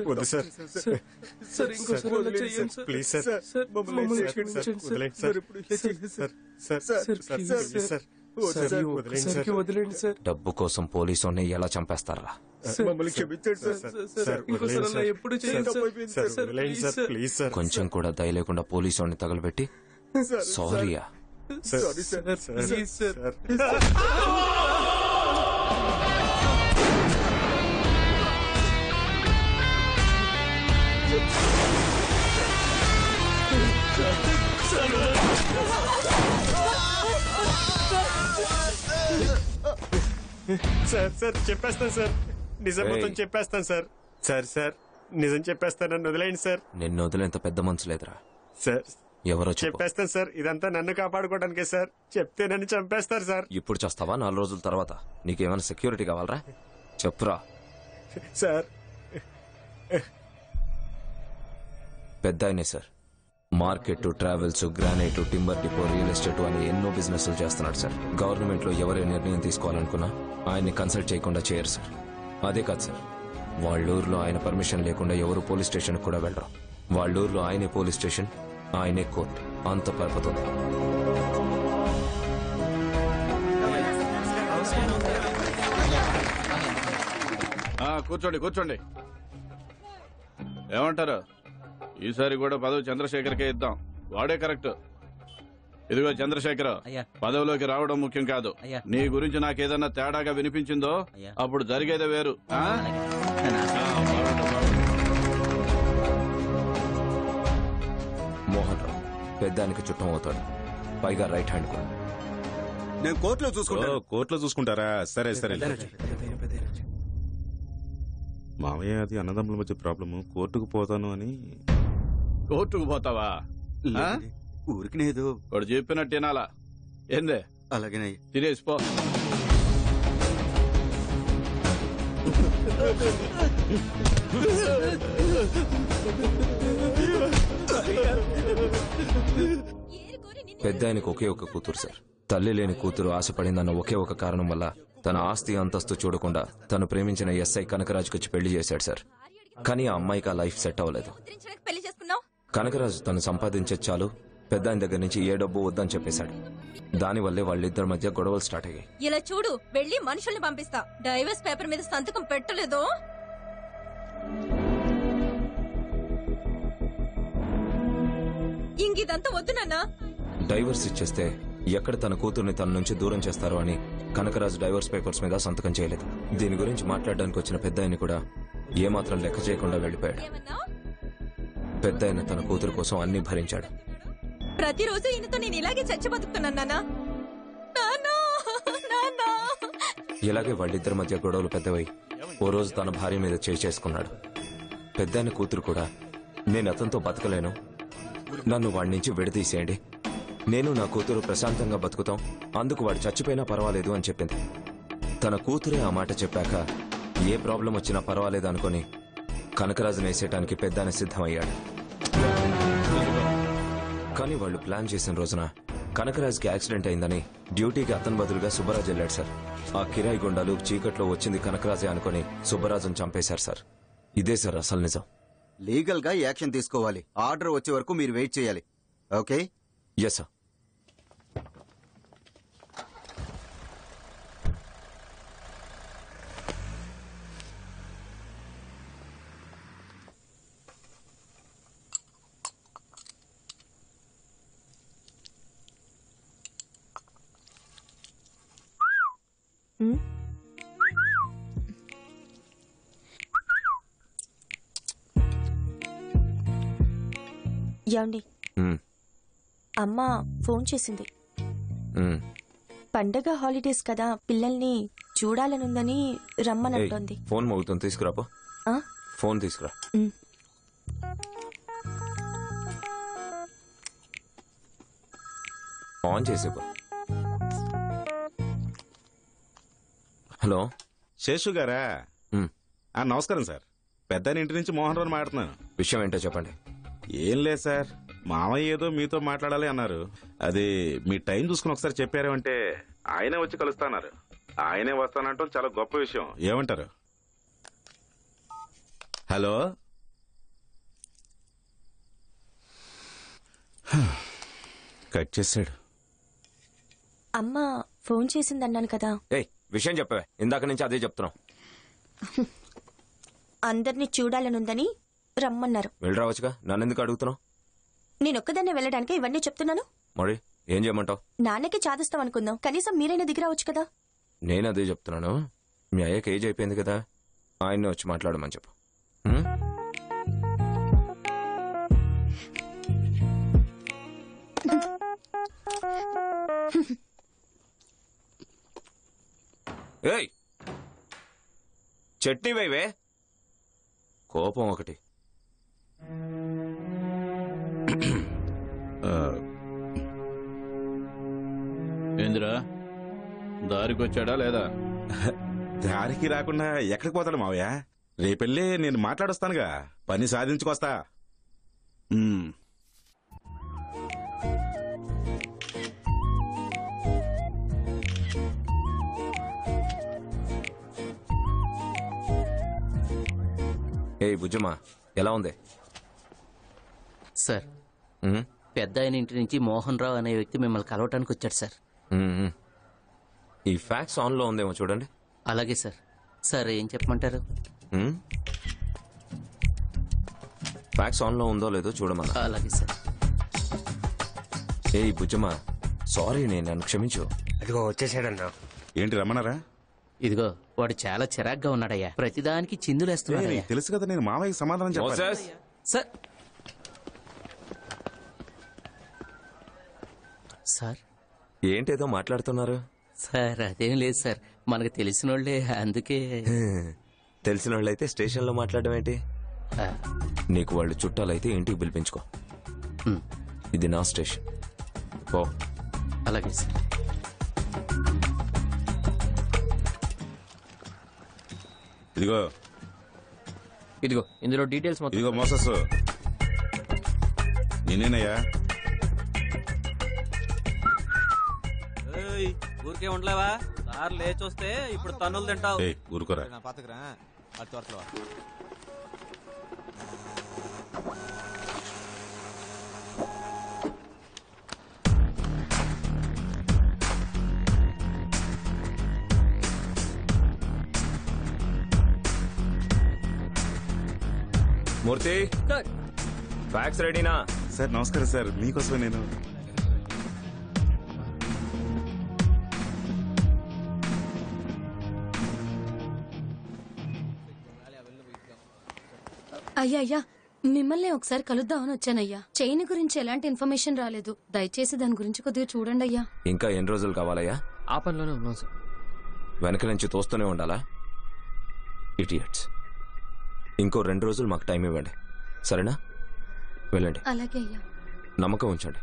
వద్దు సార్, ప్లీజ్ సార్, వదిలేండి సార్. డబ్బు కోసం పోలీసుని ఎలా చంపేస్తారా? కొంచెం కూడా దయ లేకుండా పోలీసుని తగలబెట్టి సారీయా? సార్ చెప్పేస్తాను సార్, నిజం మొత్తం చెప్పేస్తాను సార్. సార్ నిజం చెప్పేస్తాను, నన్ను వదిలేండి సార్. నిన్ను వదిలేంత పెద్ద మనసు లేదురా. సార్ ఎవరో చెప్పేస్తాను సార్, ఇదంతా నన్ను కాపాడుకోవడానికే సార్. చెప్తే నన్ను చంపేస్తారు సార్. ఇప్పుడు చేస్తావా? 4 రోజుల తర్వాత నీకేమైనా సెక్యూరిటీ కావాలరా? చెప్పురా. సార్ పెద్ద ఆయనే sir, market, travels, granite, timber depot, real estate అని ఎన్నో బిజినెస్లు చేస్తున్నాడు సార్. గవర్నమెంట్ లో ఎవరే నిర్ణయం తీసుకోవాలనుకున్నా ఆయన్ని కన్సల్ట్ చేయకుండా చేయరు సార్. అదే కాదు సార్, వాళ్ళూరులో ఆయన పర్మిషన్ లేకుండా ఎవరు పోలీస్ స్టేషన్ కూడా వెళ్ళరు. వాళ్ళూరులో ఆయనే పోలీస్ స్టేషన్, ఆయనే కోర్టు, అంత పరపతి ఉంది. కూర్చోండి కూర్చోండి. ఏమంటారు? ఈసారి కూడా పదవి చంద్రశేఖర్కే ఇద్దాం. వాడే కరెక్ట్. ఇదిగో చంద్రశేఖర్, పదవిలోకి రావడం ముఖ్యం కాదు. నీ గురించి నాకేదన్నా తేడాగా వినిపించిందో అప్పుడు జరిగేదే వేరు. మోహన్ రావు పెద్దానికి చుట్టం అవుతాడు, పైగా రైట్ హ్యాండ్ కూడా. నేను కోర్టులో చూసుకుంటా. కోర్టులో చూసుకుంటారా? సరే సరే. మామయ్య, అది అన్నదమ్ముల మధ్య ప్రాబ్లము. కోర్టుకు పోతాను అని. కోర్టుకు పోతావా? ఊరికి లేదు, వాడు చెప్పినట్టు తినాలా? ఏందే? అలాగే తినేసిపో. పెద్ద ఆయనకు ఒకే ఒక కూతురు సార్. తల్లి లేని కూతురు ఆశపడిందన్న ఒకే ఒక కారణం వల్ల తన ఆస్తి అంతస్తు చూడకుండా తను ప్రేమించిన ఎస్ఐ కనకరాజుకొచ్చి పెళ్లి చేశాడు సార్. కానీ ఆ అమ్మాయికి ఆ లైఫ్ సెట్ అవ్వలేదు. కనకరాజు తను సంపాదించే చాలు, పెద్ద ఆయన దగ్గర నుంచి ఏ డబ్బు వద్దని చెప్పేశాడు. దానివల్లే వాళ్ళిద్దరి మధ్య గొడవలు స్టార్ట్ అయ్యాయి. ఇలా చూడు, వెళ్ళి మనుషుల్ని పంపిస్తా. డైవర్స్ పేపర్ మీద సంతకం పెట్టలేదు. ఇంకిదంతా వద్దు నాన్న. డైవర్స్ ఇచ్చేస్తే ఎక్కడ తన కూతుర్ని తన నుంచి దూరం చేస్తారో అని కనకరాజు డైవర్స్ పేపర్స్ మీద సంతకం చేయలేదు. దీని గురించి మాట్లాడడానికి వచ్చిన పెద్ద ఆయన కూడా ఏమాత్రం లెక్క చేయకుండా వెళ్లిపోయాడు. పెద్ద ఆయన తన కూతురు కోసం అన్ని భరించాడు. ప్రతిరోజు ఈయనతో నేను ఇలాగే చచ్చి బతుకుతున్నాను నాన్న. ఇలాగే వాళ్ళిద్దరి మధ్య గొడవలు పెద్దవై ఓ రోజు తన భార్య మీద చేసుకున్నాడు. పెద్ద ఆయన కూతురు కూడా నేను అతనితో బతకలేను, నన్ను వాడి నుంచి విడదీసేయండి, నేను నా కూతురు ప్రశాంతంగా బతుకుతాం, అందుకు వాడు చచ్చిపోయినా పర్వాలేదు అని చెప్పింది. తన కూతురే ఆ మాట చెప్పాక ఏ ప్రాబ్లం వచ్చినా పర్వాలేదు అనుకుని కనకరాజును వేసేయటానికి పెద్దాయన సిద్ధమయ్యాడు. కానీ వాళ్ళు ప్లాన్ చేసిన రోజున కనకరాజుకి యాక్సిడెంట్ అయిందని డ్యూటీకి అతని బదులుగా సుబ్బరాజు వెళ్ళాడు సార్. ఆ కిరాయి గుండాలు చీకట్లో వచ్చింది కనకరాజే అనుకుని సుబ్బరాజును చంపేశారు సార్. ఇదే సార్ అసలు నిజం. లీగల్ గా యాక్షన్ తీసుకోవాలి. ఆర్డర్ వచ్చే వరకు మీరు వెయిట్ చేయాలి. ఓకే? Yes sir. ఏమండి, అమ్మ ఫోన్ చేసింది. పండగ హాలిడేస్ కదా, పిల్లల్ని చూడాలనుందని రమ్మనంటోంది. ఫోన్ మోగుతుంది, తీసుకురాపో. ఫోన్ తీసుకురా. ఆన్ చేసేపో. హలో, శేషు గారా? నమస్కారం సార్. పెద్ద ఇంటి నుంచి మోహన్ రావు మాట్లాడుతున్నాను. విషయం ఏంటో చెప్పండి. ఏం లేదు సార్, మామయ్య ఏదో మీతో మాట్లాడాలి అన్నారు. అది మీ టైం చూసుకుని ఒకసారి చెప్పారు అంటే ఆయనే వచ్చి కలుస్తాన్నారు. ఆయనే వస్తానంటాం చాలా గొప్ప విషయం. ఏమంటారు? హలో, కట్ చేశాడు. అమ్మ ఫోన్ చేసిందన్నాను కదా. విషయం చెప్పవే, ఇందాక నుంచి అదే చెప్తున్నాం. అందరినీ చూడాలనుందని రమ్మన్నారు. వెళ్ళి రావచ్చుగా, నన్నెందుకు అడుగుతున్నావు? నేనొక్కదాన్నే వెళ్ళడానికి ఇవన్నీ చెప్తున్నాను. మరి ఏం చేయమంటావు? నాన్నకి చాదిస్తాం అనుకుందాం, కనీసం మీరైనా దిగిరావచ్చు కదా. నేను అదే చెప్తున్నాను. మీ అయ్యకి ఏజ్ అయిపోయింది కదా, ఆయన్నే వచ్చి మాట్లాడమని చెప్పు. ఏయ్, చట్నీ వేవే. కోపం ఒకటి. ఏందిరా, దారికొచ్చాడా లేదా? దారికి రాకుండా ఎక్కడికి పోతాడు మావయ్య? రేపెళ్ళి నేను మాట్లాడొస్తానుగా, పని సాధించుకొస్తా. ఏ బుజ్జమ్మా ఎలా ఉంది సార్ పెద్ద ఆయన ఇంటి నుంచి మోహన్ రావు అనే వ్యక్తి మిమ్మల్ని కలవటానికి వచ్చాడు సార్. ఈ ఫ్యాక్స్ ఆన్ లో ఉందేమో చూడండి. అలాగే సార్. సార్ ఏం చెప్పమంటారు? ఫ్యాక్స్ ఆన్ లో ఉందో లేదో చూడమన్నా. అలాగే సార్. ఏ బుజ్జమ్మా సారీ, నేను నన్ను క్షమించు. అదిగో వచ్చేసాడన్నా. ఏంటి రమ్మన్నారా? ఇదిగో వాడు చాలా చిరాగ్గా ఉన్నాడయ్యా, ప్రతిదానికి చిందులేస్తున్నాడు. తెలుసు కదా, నేను మామయ్యకి సమాధానం చెప్పాను. సార్ సార్ ఏంటేదో మాట్లాడుతున్నారు? సార్ అదేం లేదు సార్, మనకు తెలిసిన వాళ్ళే, అందుకే. తెలిసిన వాళ్ళైతే స్టేషన్ లో మాట్లాడడం ఏంటి? నీకు వాళ్ళు చుట్టాలైతే ఇంటికి పిలిపించుకో. ఇది నా స్టేషన్. ఓ అలాగే సార్. ఇదిగో ఇదిగో ఇందులో డీటెయిల్స్ మొత్తం. ఇదిగో మోసస్ నేనేనయ్యా. ఊరికే ఉండలేవా? సార్ లేచొస్తే ఇప్పుడు తన్నులు తింటావు. ఊరుకోరా. మూర్తి ఫ్యాక్స్ రెడీనా? సార్ నమస్కారం సార్, మీకోసమే నేను. అయ్యా అయ్యా, మిమ్మల్ని ఒకసారి కలుద్దామని వచ్చానయ్యా. చైన్ గురించి ఎలాంటి ఇన్ఫర్మేషన్ రాలేదు, దయచేసి దాని గురించి కొద్దిగా చూడండి అయ్యా. ఇంకా ఎన్ని రోజులు కావాలయ్యా? ఆ పనిలోనే ఉన్నాం సార్. వెనక నుంచి తోస్తూనే ఉండాలా? ఇడియట్స్. ఇంకో 2 రోజులు మాకు టైం ఇవ్వండి, సరేనా? వెళ్ళండి. అలాగే అయ్యా. నమ్మకం ఉంచండి.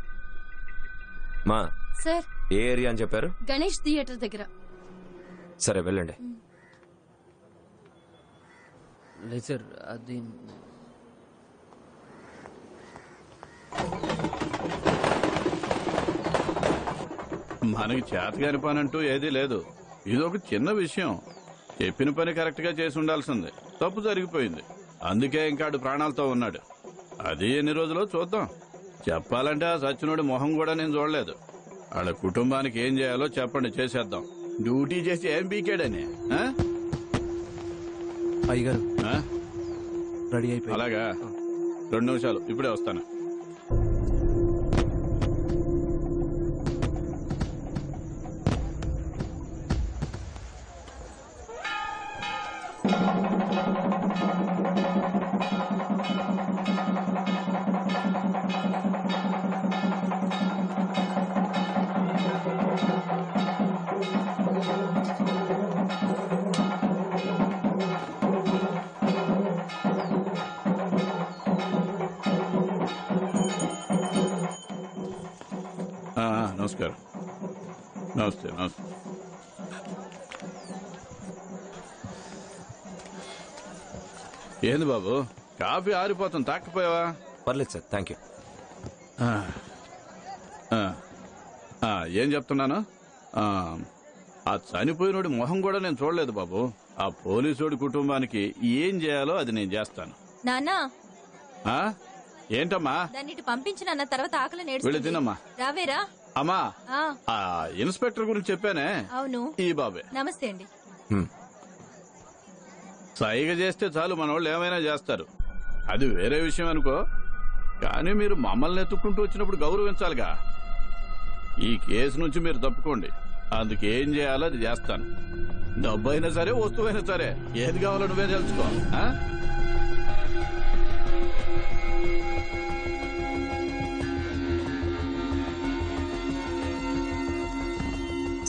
మా సార్ ఏ ఏరియా అని చెప్పారు? గణేష్ థియేటర్ దగ్గర. సరే వెళ్ళండి. లేదు సార్, అది మనకి చేతగాని పని అంటూ ఏదీ లేదు. ఇదొక చిన్న విషయం. చెప్పిన పని కరెక్ట్ గా చేసి ఉండాల్సింది. తప్పు జరిగిపోయింది, అందుకే ఇంకాడు ప్రాణాలతో ఉన్నాడు. అది ఎన్ని రోజులో చూద్దాం. చెప్పాలంటే ఆ సచ్చినోడి మొహం కూడా నేను చూడలేదు. వాళ్ళ కుటుంబానికి ఏం చేయాలో చెప్పండి, చేసేద్దాం. డ్యూటీ చేసి ఏం పీకాడని. అయ్యగారు రెడీ అయిపోయి. అలాగా, 2 నిమిషాలు, ఇప్పుడే వస్తాను. నమస్కారం. నమస్తే. నమస్తే. ఏంది బాబు, కాఫీ ఆరిపోతుంది, తాకపోయావా? పర్లేదు సార్, థ్యాంక్ యూ. ఏం చెప్తున్నాను, ఆ చనిపోయినోడి మొహం కూడా నేను చూడలేదు బాబు. ఆ పోలీసోడి కుటుంబానికి ఏం చేయాలో అది నేను చేస్తాను. నాన్నా, ఏంటమ్మా? దాన్ని పంపించిన తర్వాత ఆకలి వెళ్ళి తినమ్మా. రావేరా? అమ్మా, ఆ ఇన్స్పెక్టర్ గురించి చెప్పానే, అవును, ఈ బాబే. నమస్తే అండి. సైగ చేస్తే చాలు మనోళ్ళు ఏమైనా చేస్తారు. అది వేరే విషయం అనుకో, కానీ మీరు మమ్మల్ని ఎత్తుక్కుంటూ వచ్చినప్పుడు గౌరవించాలిగా. ఈ కేసు నుంచి మీరు తప్పుకోండి, అందుకు ఏం చేయాలో అది చేస్తాను. డబ్బు అయినా సరే, వస్తువైనా సరే, ఏది కావాలో నువ్వే తెలుసుకో.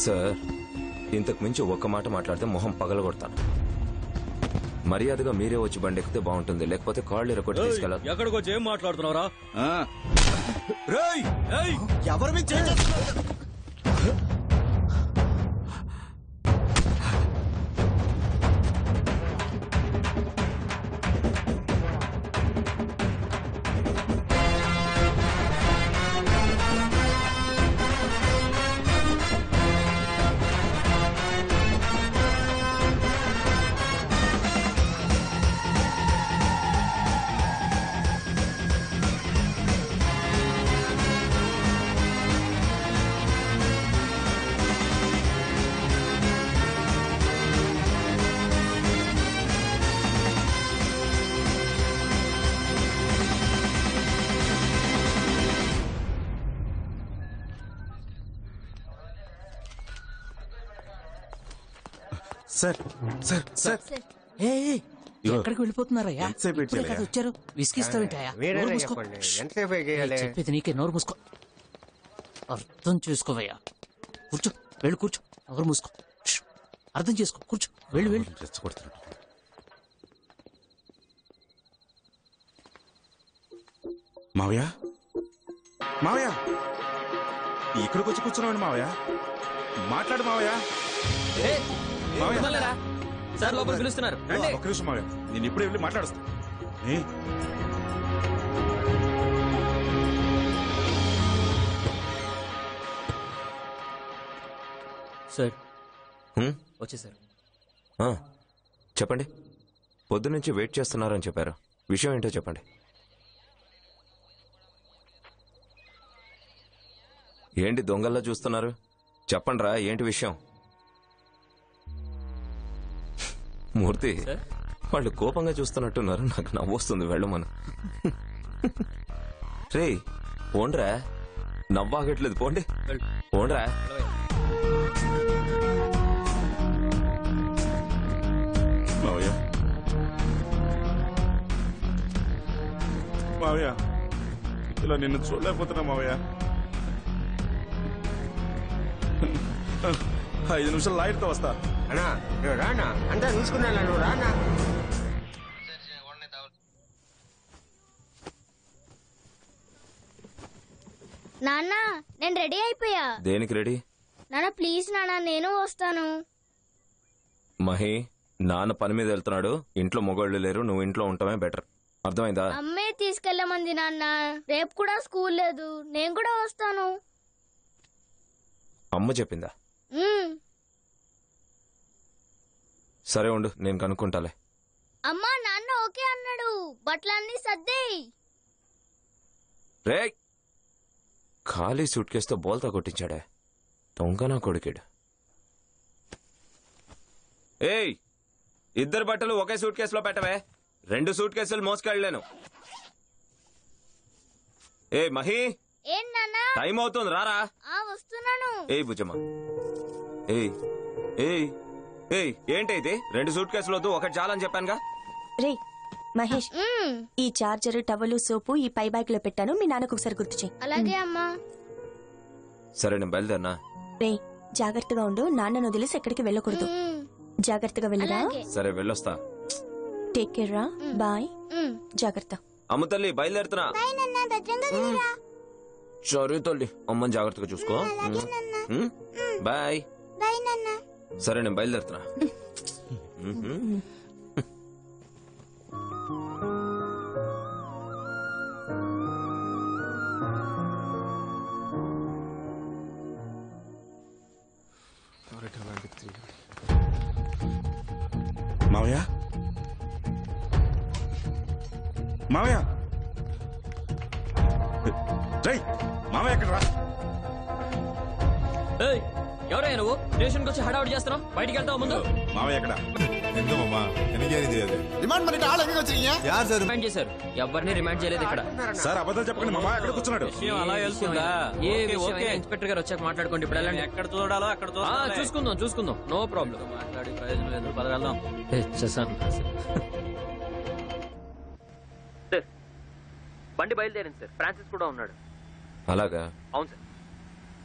సార్, ఇంతకు మించి ఒక్క మాట మాట్లాడితే మొహం పగలగొడతాను. మర్యాదగా మీరే వచ్చి బండి ఎక్కితే బాగుంటుంది, లేకపోతే కాళ్ళు ఎరగొట్టి తీసుకెళ్ళాలి. ఎక్కడికి వచ్చి ఏం మాట్లాడుతున్నారా? ఎవరి మీద సార్ సార్ సార్ ఎక్కడికి వెళ్ళిపోతున్నారయ్యా? ఎంతసేపు ఇప్పుడే కదా వచ్చారు, విసిగిస్తావేంటయ్యా? నోరు మూసుకో. చెప్పేది నీకే, నోరు మూసుకో. అర్థం చేసుకోవయ్యా. కూర్చో, వెళ్ళి కూర్చో. నోరు మూసుకో. ష్. అర్థం చేసుకో, కూర్చో. వెళ్ళు వెళ్ళు. రెచ్చగొడుతున్నాడు. మావయ్య మావయ్య ఇక్కడికి వచ్చి కూర్చున్నాడు మావయ్య. మాట్లాడు మావయ్య. మావయ్య సార్ లోపల పిలుస్తున్నారు. ఒక్క నిమిషం మావయ్య, నేను ఇప్పుడే వెళ్ళి మాట్లాడుస్తా. సార్ వచ్చేసారు. చెప్పండి. పొద్దునుంచి వెయిట్ చేస్తున్నారని చెప్పారు. విషయం ఏంటో చెప్పండి. ఏంటి దొంగల్లా చూస్తున్నారు? చెప్పండిరా, ఏంటి విషయం? మూర్తి, వాళ్ళు కోపంగా చూస్తున్నట్టున్నారు. నాకు నవ్వొస్తుంది. వెళ్ళమను. రే పోండ్రా, నవ్వాగట్లేదు. పోండి, పోండ్రా. మావయ్య మావయ్య ఇలా నిన్ను చూడలేకపోతున్నా మావయ్య. 5 నిమిషాలు లాయర్తో వస్తా. అన్నా నువ్వు రానా, అంతా చూసుకున్నా. నువ్వు రానా? నాన్న నేను రెడీ అయిపోయా. దేనికి రెడీ? నాన్న ప్లీజ్ నాన్న, నేను వస్తాను. మహి, నాన్న పని మీద వెళ్తున్నాడు. ఇంట్లో మొగోళ్ళు లేరు. నువ్వు ఇంట్లో ఉండటమే బెటర్. అర్థమైందా? అమ్మే తీసుకెళ్ళమంది నాన్న. రేపు కూడా స్కూల్ లేదు, నేను కూడా వస్తాను. అమ్మ చెప్పిందా? సరే ఉండు, నేను కనుక్కుంటాలే. అమ్మా నాన్న ఓకే అన్నాడు. బట్టలన్నీ సర్దేయ్. రే, ఖాళీ సూట్ కేసుతో బోల్తా కొట్టించాడే. దొంగనా కొడుకేడు. ఏయ్, ఇద్దరు బట్టలు ఒకే సూట్ కేసులో పెట్టవే. 2 సూట్ కేసులు మోసుకెళ్ళలేను. ఏ మహి, ఏం నాన్న? టైం అవుతుంది, రారా. వస్తున్నాను. ఏయ్ బుజ్జమ్మ, ఏయ్ ఏయ్ ఏయ్, ఏంటి ఇది? 2 సూట్ కేసులు వద్దు, ఒకటి చాలని చెప్పానుగా. రే మహేష్, ఈ చార్జర్, టవలు, సోపు ఈ పై బ్యాగ్ లో పెట్టాను. మీ నాన్నకు ఒకసారి గుర్తు చేయి. అలాగే అమ్మా. సరే నేను బయలుదేరినా. రే జాగ్రత్తగా ఉండు. నాన్నను వదిలేసి ఎక్కడికి వెళ్ళకూడదు. జాగ్రత్తగా వెళ్ళరా. సరే వెళ్ళొస్తా. టేక్ కేర్ రా. బాయ్. జాగ్రత్త. అమ్మ తల్లి, బయలుదేరుతున్నా. సరే తల్లి, అమ్మని జాగ్రత్తగా చూసుకో. బాయ్. సరే నేను బయలుదేరుతున్నా. మావయ్య మావయ్య రై మావయ్య ఎక్కడ రా. ఎవరయ్యా నువ్వు? స్టేషన్కి వచ్చి హడావుడి చేస్తున్నావు. బయటికి వెళ్తావు ముందు. మావయ్య ఎక్కడ? రిమాండ్ చేశారు. ఎవరిని రిమాండ్ చేయలేదు ఇక్కడ. సార్ అబద్ధాలు చెప్పండి. మామ ఎక్కడ కూర్చున్నాడు? అలా వెళ్తుందా? ఏ విషయం ఇన్స్పెక్టర్ గారు వచ్చాక మాట్లాడుకోండి. ఇప్పుడు వెళ్ళండి. ఎక్కడ చూడాలో అక్కడ చూసుకుందాం. No problem. మాట్లాడి ప్రయోజనం లేదు. పద వెళ్దాం. బండి బయలుదేరింది సార్. ఫ్రాన్సిస్ కూడా ఉన్నాడు. అలాగా? అవును సార్.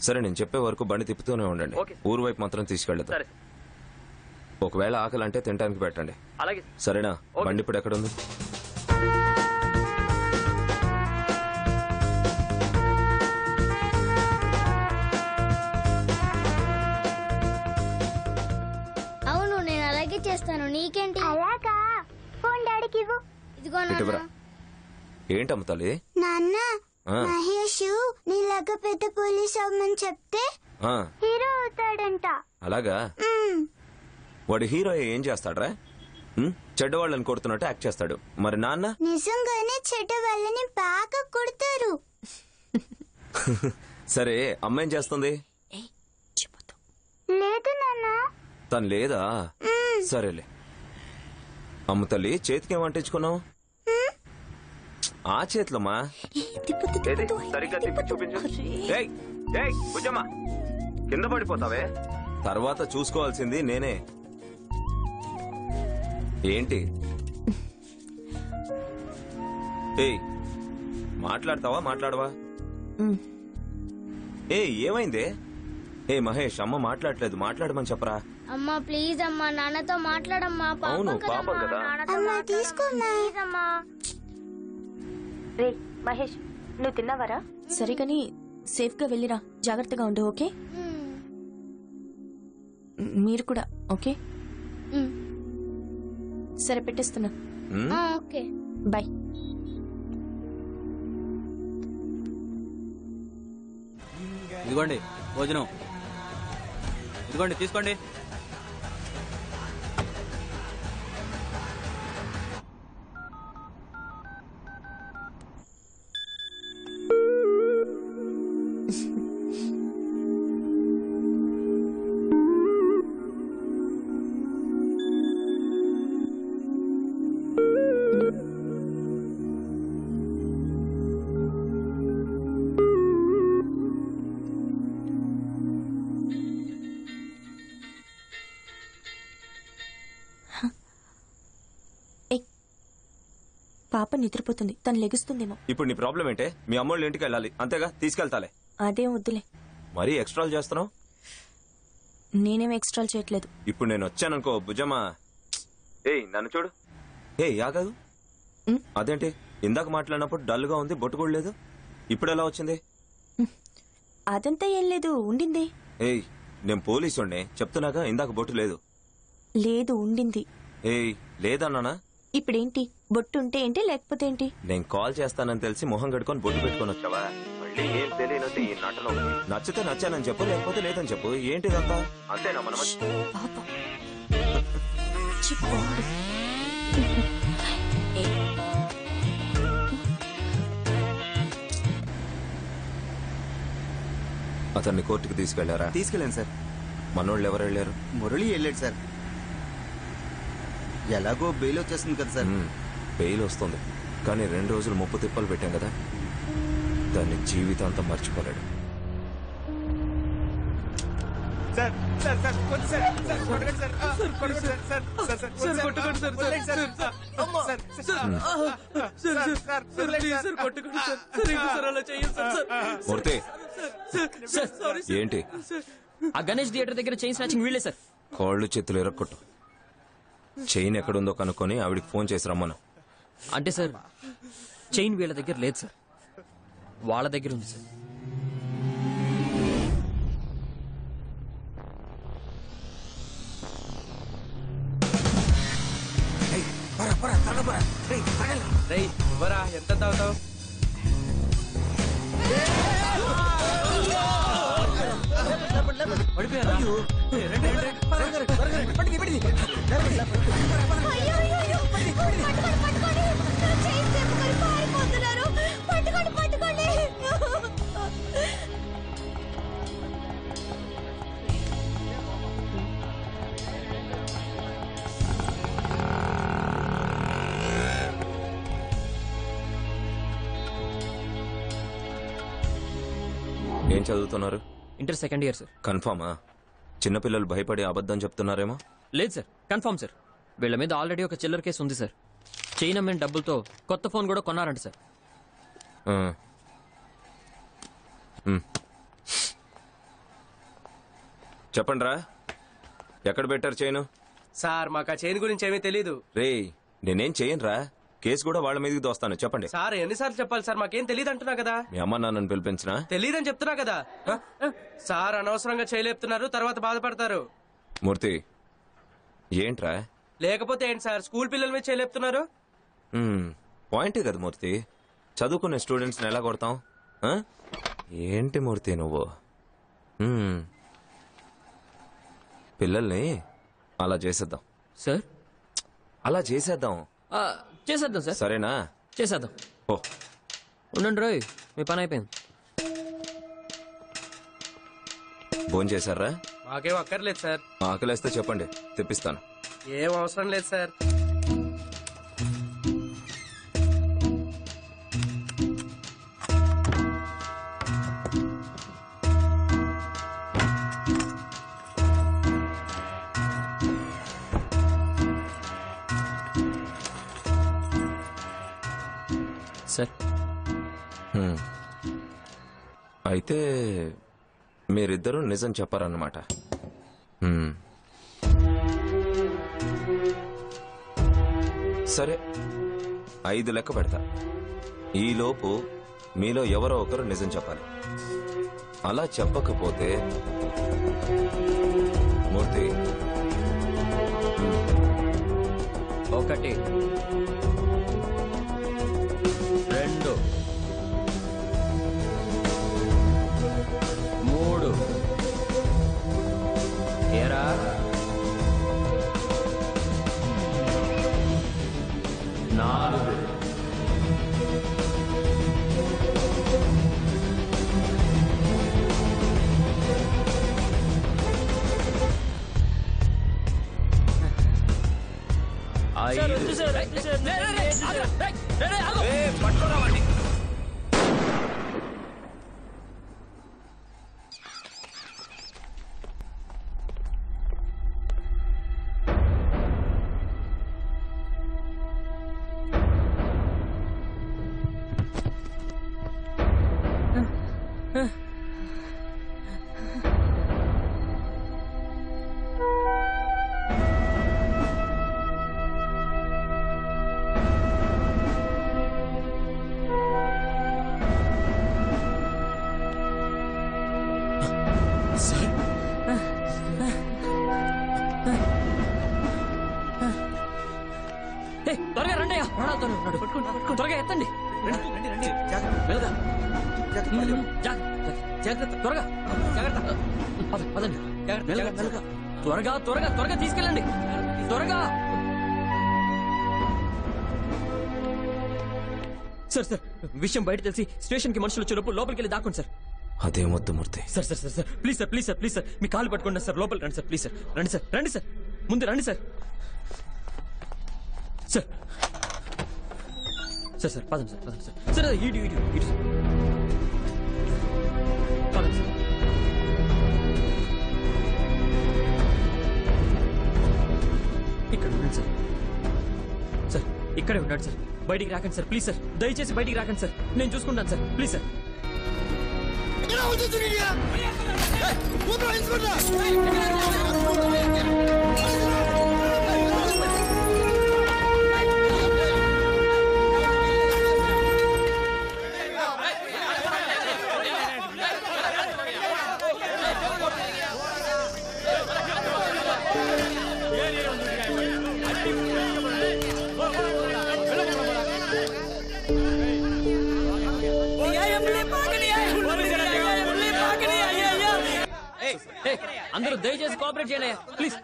సరే నేను చెప్పే వరకు బండి తిప్పుతూనే ఉండండి. ఊరు వైపు మాత్రం తీసుకెళ్తా. ఒకవేళ ఆకలి అంటే తినడానికి పెట్టండి. అలాగే. సరేనా? బండి ఇప్పుడు ఎక్కడుంది? అవును, నేను అలాగే చేస్తాను. నీకేంటి? అలాగా. ఫోన్ డాడీకి ఇవ్వు. ఇదిగో నాన్న. ఏంటమ్మ తల్లి? నాన్న, మహేష్ నీలాగా పెద్ద పోలీస్ అవ్వమని చెప్తే హీరో అవుతాడంట. అలాగా? వాడు హీరో ఏం చేస్తాడ్రా? చెడ్డవాళ్ళని కొడుతున్నట్టు యాక్ట్ చేస్తాడు. మరి నాన్న? నిజంగానే చెడ్డ వాళ్ళని బాగా కొడతారు. సరే అమ్మ ఏం చేస్తుంది? లేదు నాన్న. తను లేదా? సరేలే. అమ్మ తల్లి, చేతికి ఏం అంటించుకున్నావు? ఆ చేతులమ్మా. సరిగ్గా తిప్పి చూపించు. కింద పడిపోతావే. తర్వాత చూసుకోవాల్సింది నేనే. ఏంటి? ఏయ్, మాట్లాడతావా మాట్లాడవా? ఏమైందే? మహేష్, అమ్మ మాట్లాడలేదు, మాట్లాడమని చెప్పరా. అమ్మా ప్లీజ్ అమ్మా, నాన్నతో మాట్లాడమ్మా. అవును, పాపం కదా. తీసుకోమ్మా. రే మహేష్, నువ్వు తిన్నావారా? సరే కానీ సేఫ్ గా వెళ్ళిరా, జాగ్రత్తగా ఉండు. ఓకే? మీరు కూడా. ఓకే సరే, పెట్టేస్తున్నా. Okay bye. ఇదిగోండి భోజనం, ఇదిగోండి తీసుకోండి. పాప నిద్రపోతుంది, తను లెగుస్తుందేమో. ఇప్పుడు నీ ప్రాబ్లం ఏంటే? మీ అమ్మోళ్ళ ఇంటికి వెళ్ళాలి అంతేగా, తీసుకెళ్తాలే. అదేం వద్దులే. మరీ ఎక్స్ట్రాలు చేస్తున్నావు. నేనేం ఎక్స్ట్రాలు చేయట్లేదు. ఇప్పుడు నేను వచ్చాననుకో భుజమా. నన్ను చూడు. ఆగదు. అదేంటి ఇందాక మాట్లాడినప్పుడు డల్ గా ఉంది, బొట్టు కూడా లేదు, ఇప్పుడు ఎలా వచ్చింది? అదంతా ఏం లేదు, ఉండింది. నేను పోలీసుండే చెప్తున్నాగా, ఇందాక బొట్టు లేదు. లేదు, ఉండింది. లేదన్నానా? ఇప్పుడేంటి? బొట్టు ఉంటే ఏంటి, లేకపోతే ఏంటి? నేను కాల్ చేస్తానని తెలిసి మొహం కడుకొని బొట్టు పెట్టుకొని వచ్చావా? మళ్ళీ ఏం తెలియనట్టు ఈ నటన. నచ్చితే నచ్చానని చెప్పు, లేకపోతే లేదని చెప్పు. ఏంటిదంతా? అంతేనా మనం? అతన్ని కోర్టుకు తీసుకెళ్లారా? తీసుకెళ్ళాను సార్. మనోళ్ళు ఎవరు వెళ్ళారు? మురళి వెళ్ళాడు సార్. ఎలాగో బెయిల్ వచ్చేస్తుంది కదా సార్. బెయిల్ వస్తుంది, కానీ 2 రోజులు ముప్పు తిప్పలు పెట్టాం కదా, దాన్ని జీవితాంతం మర్చిపోలేడు. మూర్తి, ఏంటి? ఆ గణేష్ థియేటర్ దగ్గర చైన్ స్నాచింగ్ వీళ్ళే సార్. కాళ్ళు చేతులు ఎరక్కొట్టు. చైన్ ఎక్కడుందో కనుక్కొని ఆవిడికి ఫోన్ చేసి రమ్మను. అంటే సార్, చైన్ వీళ్ళ దగ్గర లేదు సార్, వాళ్ళ దగ్గర ఉంది సార్. ఎంత తాగుతావు? ఏం చదువుతున్నారు? Inter second year sir. కన్ఫర్మా? చిన్నపిల్లలు భయపడి అబద్ధం చెప్తున్నారేమో. లేదు సార్, కన్ఫర్మ్ సార్. వీళ్ళ మీద ఆల్రెడీ ఒక చిల్లర్ కేసు ఉంది సార్. చైన్ అమ్మిన డబ్బులతో కొత్త ఫోన్ కూడా కొన్నారంట సార్. చెప్పండి రా, ఎక్కడ పెట్టారు చైను? సార్ మాకు ఆ చైన్ గురించి ఏమీ తెలీదు. నేనేం చేయను రా, కేసు కూడా వాళ్ళ మీదకి దోస్తాను. చెప్పండి సార్. ఎన్నిసార్లు చెప్పాలి సార్, మాకేం తెలియదు అంటున్నా కదా. మీ అమ్మ నాన్నని పిలిపించినా? తెలీదని చెప్తున్నా కదా సార్. అనవసరంగా చేయలేపుతున్నారు, తర్వాత బాధపడతారు. మూర్తి, ఏంట్రా? లేకపోతే ఏంటి సార్, స్కూల్ పిల్లల మీద చేయలేపుతున్నారు. పాయింటే కదా మూర్తి, చదువుకునే స్టూడెంట్స్ని ఎలా కొడతాం? ఏంటి మూర్తి నువ్వు? పిల్లల్ని అలా చేసేద్దాం సార్. అలా చేసేద్దాం. చేసేద్దాం సార్. సరేనా? చేసేద్దాం. ఓ ఉండండి రోయ్, మీ పని అయిపోయింది. భోజనం చేశారా? మాకేం అక్కర్లేదు సార్. ఆకలేస్తే చెప్పండి, తెప్పిస్తాను. ఏం అవసరం లేదు సార్. సార్ అయితే మీరిద్దరూ నిజం చెప్పారన్నమాట. సరే 5 లెక్క పెడతా. ఈలోపు మీలో ఎవరో ఒకరు నిజం చెప్పాలి. అలా చెప్పకపోతే మూర్తి 1 2 3 ఏరా 4 త్వరగా రండి త్వరగా ఎత్తండి జాగ్రత్త త్వరగా జాగ్రత్త పదండి త్వరగా త్వరగా త్వరగా తీసుకెళ్ళండి త్వరగా. సార్ సార్ విషయం బయట తెలిసి స్టేషన్ కి మనుషులు వచ్చేలోపు లోపలికి వెళ్ళి దాక్కోండి సార్. అదేమొద్దు Murthy. Sir sir sir sir please sir please sir please sir మీ కాలు పట్టుకోండి సార్ లోపలికి రండి సార్ ప్లీజ్ సార్ రండి సార్ రండి సార్ ముందు రండి సార్ సార్ సార్ సార్ పదండి సార్ పదండి సార్ సార్ ఇటు ఇటు ఇటు సార్ పదండి సార్. ఇక్కడ ఉండండి సార్ సార్ ఇక్కడే ఉన్నాడు సార్ బయటికి రాకండి సార్ ప్లీజ్ సార్ దయచేసి బయటికి రాకండి సార్ నేను చూసుకుంటాను సార్ ప్లీజ్ సార్. అందరూ దయచేసి కోఆపరేట్ చేయండి ప్లీజ్.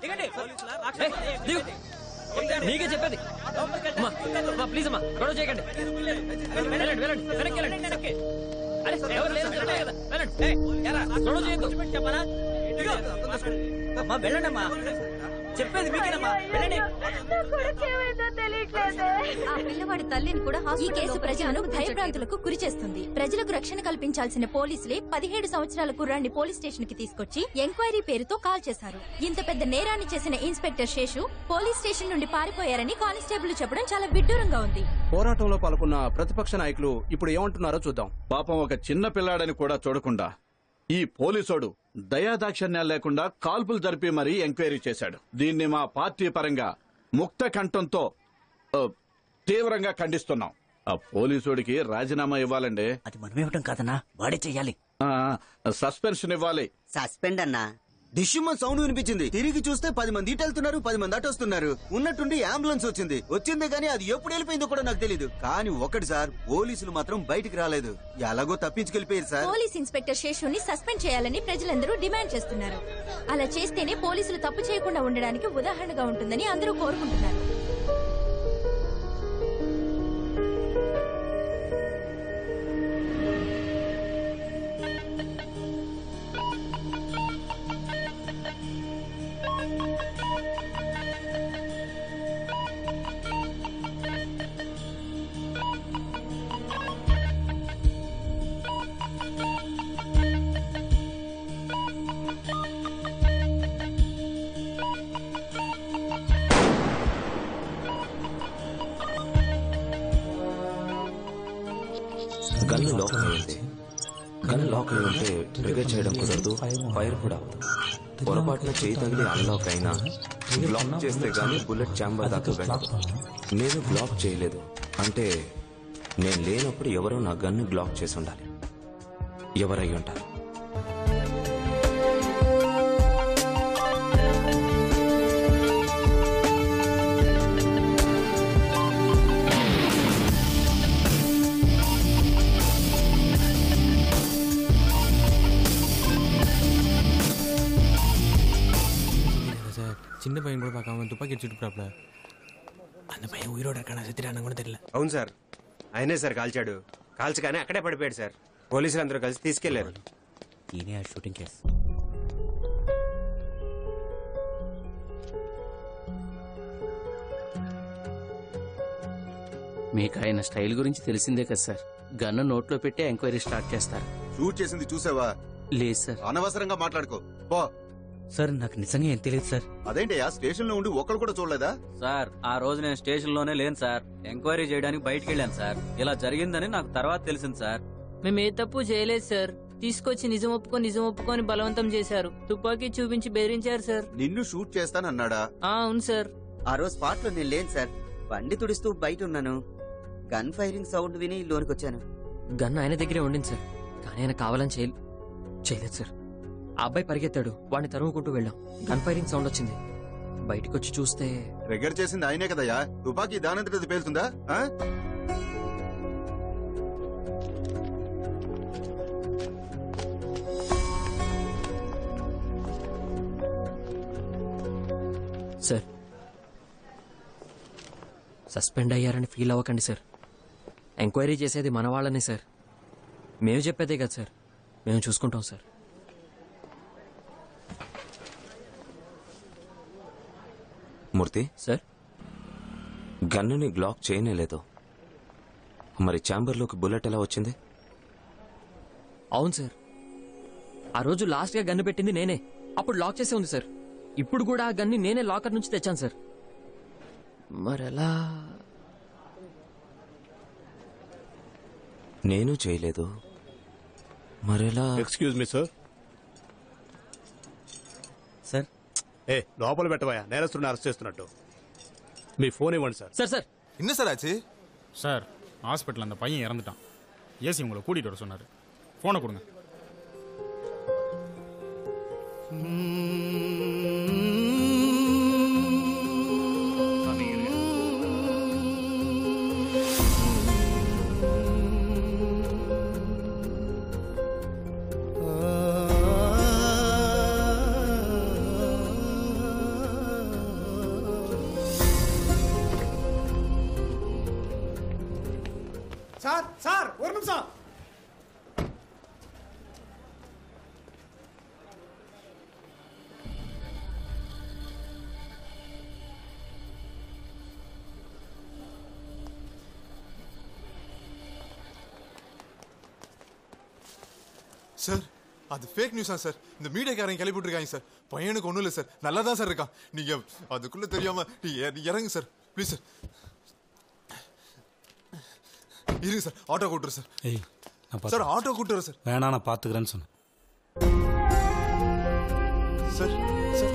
నీకే చెప్పేది ప్లీజ్ అమ్మా గొడవ చేయకండి వెళ్ళండి వెళ్ళండి వెనక్కి వెళ్ళండి. అరే ఎవరు లేదు కదా వెళ్ళండి గొడవ చేయొద్దు వెళ్ళండి అమ్మా చెప్పేది మీకేనమ్మా వెళ్ళండి. ఆ పిల్లవాడి తల్లిని కూడా ఈ కేసు ప్రజలను భయభ్రాంతులకు గురి చేస్తుంది. ప్రజలకు రక్షణ కల్పించాల్సిన పోలీసులే 17 సంవత్సరాల కుర్రాన్ని పోలీస్ స్టేషన్ కి తీసుకొచ్చి ఎంక్వైరీ పేరుతో కాల్ చేశారు. ఇంత పెద్ద నేరాన్ని చేసిన ఇన్స్పెక్టర్ శేషు పోలీస్ స్టేషన్ నుండి పారిపోయారని కానిస్టేబుల్ చెప్పడం చాలా విడ్డూరంగా ఉంది. పోరాటంలో పాల్గొన్న ప్రతిపక్ష నాయకులు ఇప్పుడు ఏమంటున్నారో చూద్దాం. పాపం ఒక చిన్న పిల్లాడని కూడా చూడకుండా ఈ పోలీసోడు దయాదాక్షిణ్యాలు లేకుండా కాల్పులు జరిపి మరీ ఎంక్వైరీ చేశాడు. దీన్ని మా పార్టీ పరంగా ముక్త కంఠంతో తీవ్రంగా ఖండిస్తున్నాం. ఆ పోలీసుడికి రాజీనామా ఇవ్వాలండి. అది మనం ఇవ్వటం కాదన్నా వాడే చెయ్యాలి. సస్పెన్షన్ ఇవ్వాలి. సస్పెండ్ అన్నా డిష్యుమన్ సౌండ్ వినిపించింది. తిరిగి చూస్తే 10 మంది ఇటు వెళ్తున్నారు, 10 మంది అటు వస్తున్నారు. ఉన్నట్టుండి అంబులెన్స్ వచ్చింది కానీ అది ఎప్పుడు వెళ్ళిపోయిందో కూడా నాకు తెలీదు. కానీ ఒకటి సార్ పోలీసులు మాత్రం బయటికి రాలేదు. ఎలాగో తప్పించుకెళ్ళిపోయారు సార్. పోలీస్ ఇన్స్పెక్టర్ శేషుని సస్పెండ్ చేయాలని ప్రజలందరూ డిమాండ్ చేస్తున్నారు. అలా చేస్తేనే పోలీసులు తప్పు చేయకుండా ఉండడానికి ఉదాహరణగా ఉంటుందని అందరూ కోరుకుంటున్నారు. గన్ను లాక్ అయింది. గన్ లాక్ అయి ఉంటే ట్రిగర్ చేయడం కుదరదు, ఫైర్ కూడా అవ్వదు. పొరపాటున చేయి తగిలి అన్లాక్ అయినా బ్లాక్ చేస్తే గానీ బుల్లెట్ ఛాంబర్ దాకా వెళ్ళదు. నేను బ్లాక్ చేయలేదు అంటే నేను లేనప్పుడు ఎవరో నా గన్ను బ్లాక్ చేసి ఉండాలి. ఎవరై ఉంటారు? சின்ன பையன் கூட பார்க்காம துப்பாக்கி அடிச்சுட்டு போறாப்ல. அந்த பையன் உயிரோட இருக்கானா செத்துட்டானா கூட தெரியல. అవును సార్, ఆయనే సార్ కాల్చాడు. కాల్చగానే అక్కడే పడిపోయాడు సార్. పోలీసులు అందరూ కలిసి తీసుకెళ్లారు. ఈయనే ఆ షూటింగ్ కేసు. మీకు ఆయన స్టైల్ గురించి తెలిసిందే కదా సార్. గన్ను నోట్లో పెట్టి ఎంక్వైరీ స్టార్ట్ చేస్తారు. షూట్ చేసింది చూసావా? లేదు సార్. అనవసరంగా మాట్లాడుకో పో. సార్ నాకు నిజంగా ఏం తెలియదు సార్. అదేంటయ్యా స్టేషన్ లో ఉండి ఒక్కరు కూడా చూడలేదా? సార్ ఆ రోజు నేను స్టేషన్ లోనే లేను సార్. ఎంక్వైరీ చేయడానికి బయటికి వెళ్ళాను సార్. ఇలా జరిగిందని నాకు తర్వాత తెలిసింది సార్. మేము ఏ తప్పు చేయలేదు సార్. తీసుకొచ్చి నిజం ఒప్పుకొని బలవంతం చేశారు. తుపాకీ చూపించి బెదిరించారు సార్. నిన్ను షూట్ చేస్తానన్నాడా? అవును సార్. ఆ రోజు స్పాట్ లో నేను లేను సార్. బండి తుడుస్తూ బయట ఉన్నాను. గన్ ఫైరింగ్ సౌండ్ విని లోనికి వచ్చాను. గన్ ఆయన దగ్గరే ఉండింది సార్, కానీ ఆయన కావాలని చేయలేదు సార్. ఆ అబ్బాయి పరిగెత్తాడు, వాడిని తరుముకుంటూ వెళ్ళాం. గన్ ఫైరింగ్ సౌండ్ వచ్చింది. బయటికి వచ్చి చూస్తే ట్రిగర్ చేసింది ఆయనే కదయ్యా. తుపాకీ దానంతటి పేలుతుందా? సార్ సస్పెండ్ అయ్యారని ఫీల్ అవ్వకండి సార్. ఎంక్వైరీ చేసేది మన వాళ్ళనే సార్. మేము చెప్పేదే కదా సార్. మేము చూసుకుంటాం సార్. Murthy sir, గన్నుని black చేయనేలేదు. మరి ఛాంబర్లోకి బుల్లెట్ ఎలా వచ్చింది? అవును సార్, ఆ రోజు లాస్ట్ గా గన్ను పెట్టింది నేనే. అప్పుడు లాక్ చేసే ఉంది సార్. ఇప్పుడు కూడా ఆ గన్ని నేనే లాకర్ నుంచి తెచ్చాను సార్. మరెలా? నేను చేయలేదు, మరెలా? Excuse me sir. సార్ లోపల పెట్టబోయా, నేరస్తుడిని అరెస్ట్ చేస్తున్నట్టు. మీ ఫోన్ ఇవ్వండి సార్. சார் சார் என்ன சார் ஆச்சு? சார் ஹாஸ்பிட்டல் அந்த பையன் இறந்துட்டான். ஏசி உங்களை கூட்டிட்டு வர சொன்னாரு. போனை கொடுங்க. சார் சார் ஒரு நிமிஷம். சார் அது ஃபேக் நியூஸா சார்? இந்த மீடியாக்காரங்க கிளப்பி விட்டுருக்காங்க சார். பையனுக்கு ஒன்றும் இல்லை சார், நல்லா தான் சார் இருக்கான். நீங்க அதுக்குள்ள தெரியாம இறங்க சார், ப்ளீஸ் சார். இருங்க சார், ஆட்டோ கூட்டுறேன் சார். சார் ஆட்டோ கூட்டுறேன் சார். வேணா நான் பாத்துக்கிறேன்னு சொன்னேன் சார். சார்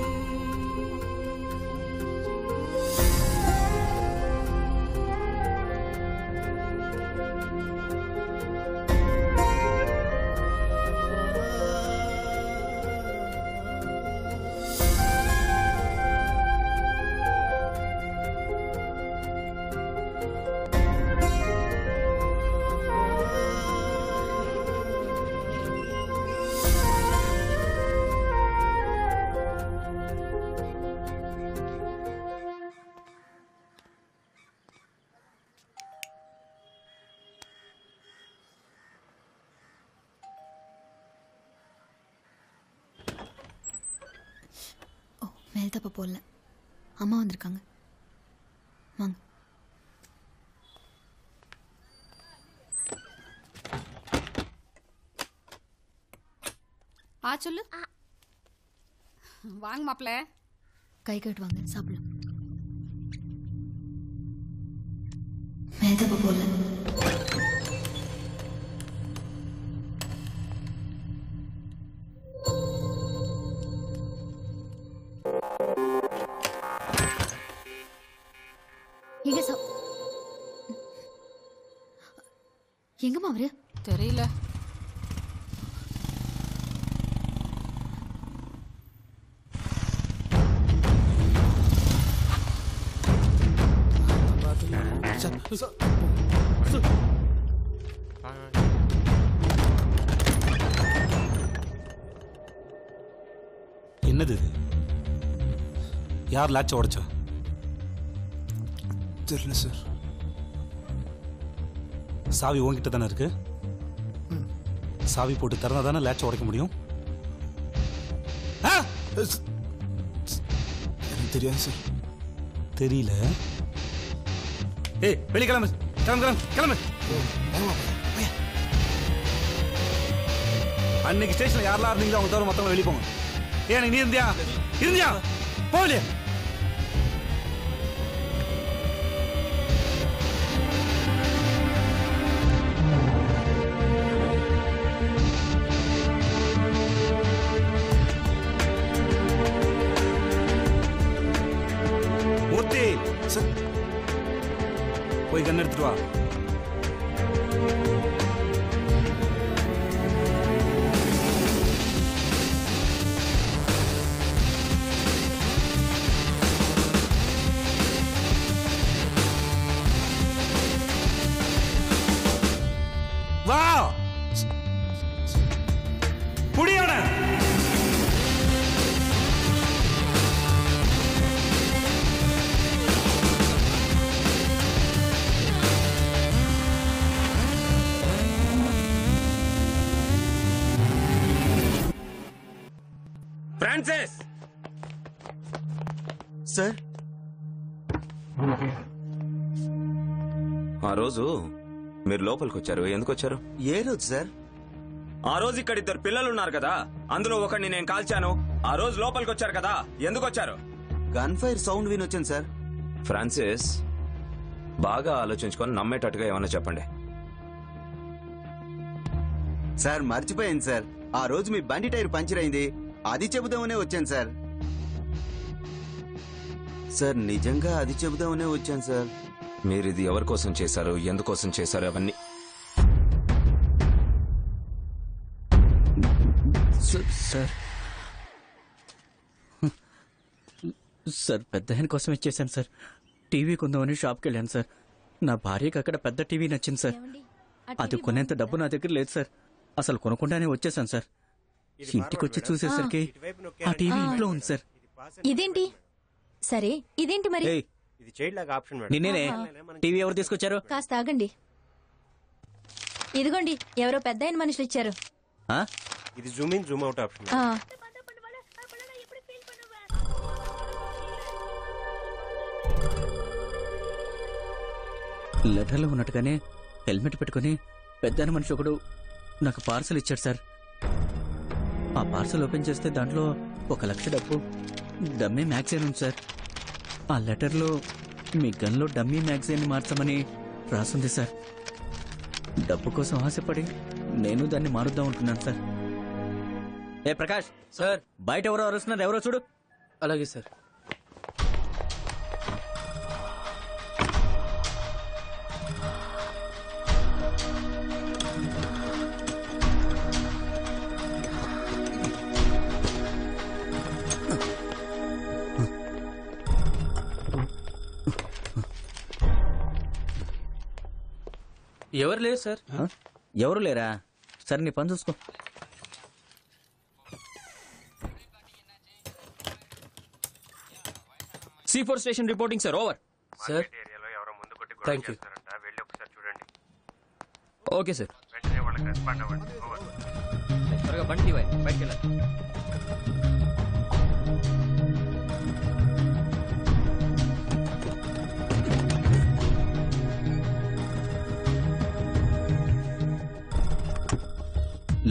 மேல் தப்ப போடல. அம்மா வந்திருக்காங்க, வாங்க. சொல்லு. வாங்க மாப்பிள்ள. கை கட்டு வாங்க, சாப்பிடலாம். மேல் தப்ப போடல. எங்கம்மா அவரு? தெரியல. என்னது இது? யார் லாட்ச உடைச்சா? தெரியல சார். சாவி உங்ககிட்ட தானே இருக்கு. சாவி போட்டு திறந்தா தானே லாட்ச உடைக்க முடியும். எனக்கு தெரியாது சார். தெரியல. ஏய் வெளிய கிளம்பு கிளம்பு கிளம்பு கிளம்பு. அன்னைக்கு ஸ்டேஷன்ல யாரெல்லாம் இருந்தீங்களோ அவங்க தவிர மொத்தமா வெளியே போங்க. ஏன் நீ இருந்தியா போகலையா? மூர்த்தி போய் கண்ணு எடுத்துட்டு வா. வா புடியோட ఫ్రాన్సిస్ సార్. ఆ రోజు మీరు లోపలికి వచ్చారు. ఎందుకు వచ్చారు? ఏ రోజు సార్? ఆ రోజు ఇక్కడ 2 పిల్లలు ఉన్నారు కదా, అందులో ఒకడిని నేను కాల్చాను. ఆ రోజు లోపలికి వచ్చారు కదా, ఎందుకు వచ్చారు? గన్ ఫైర్ సౌండ్ వినొచ్చాను సార్. ఫ్రాన్సిస్, బాగా ఆలోచించుకొని నమ్మేటట్టుగా ఏమన్నా చెప్పండి. సార్ మర్చిపోయాను సార్. ఆ రోజు మీ బండి టైర్ పంచర్ అయింది, అది చెబుదామనే వచ్చాను సార్. సార్ నిజంగా అది చెబుదామనే వచ్చాను సార్. మీరు ఇది ఎవరి కోసం చేశారు, ఎందుకోసం చేశారు అవన్నీ? సార్ పెద్ద ఆయన కోసం ఇచ్చేసాను సార్. టీవీ కొందామని షాప్కి వెళ్ళాను సార్. నా భార్యకి అక్కడ పెద్ద టీవీ నచ్చింది సార్. అది కొనేంత డబ్బు నా దగ్గర లేదు సార్. అసలు కొనకుండానే వచ్చేసాను సార్. ఇంటికి వచ్చి చూసేసరికి ఆ టీవీ ఇంట్లో ఉంది సార్. ఇదేంటి? సరే ఇదేంటి మరి? ఇది చైల్డ్ లాగా ఆప్షన్ మేడం. నిన్నేనే టీవీ ఎవరు తీసుకొచ్చారు? కాస్త ఆగండి. ఇదిగోండి, ఎవరో పెద్ద ఆయన మనుషులు ఇచ్చారు. ఇది Zoom in Zoom out option. లెటర్లో ఉన్నట్టుగానే హెల్మెట్ పెట్టుకుని పెద్ద మనిషి ఒకడు నాకు పార్సల్ ఇచ్చాడు సార్. ఆ పార్సల్ ఓపెన్ చేస్తే దాంట్లో 1 లక్ష డబ్బు, డమ్మీ మ్యాగజైన్ ఉంది సార్. ఆ లెటర్లో మీ గన్లో డమ్మీ మ్యాగజైన్ మార్చమని రాసుంది సార్. డబ్బు కోసం ఆశపడి నేను దాన్ని మారుద్దాం అనుకున్నాను సార్. ఏ ప్రకాష్ సార్, బయట ఎవరో అరుస్తున్నారు, ఎవరో చూడు. అలాగే సార్. ఎవరు లేరు సార్. ఎవరు లేరా? సరే నీ పని చూసుకో. C4 station reporting sir. Over sir. Thank you. వెళ్ళి ఒకసారి చూడండి. Okay sir. వెంటనే వాళ్ళకి రెస్పాండ్ అవ్వండి. ఓవర్. త్వరగా బండి బయటికి వెళ్ళాలి.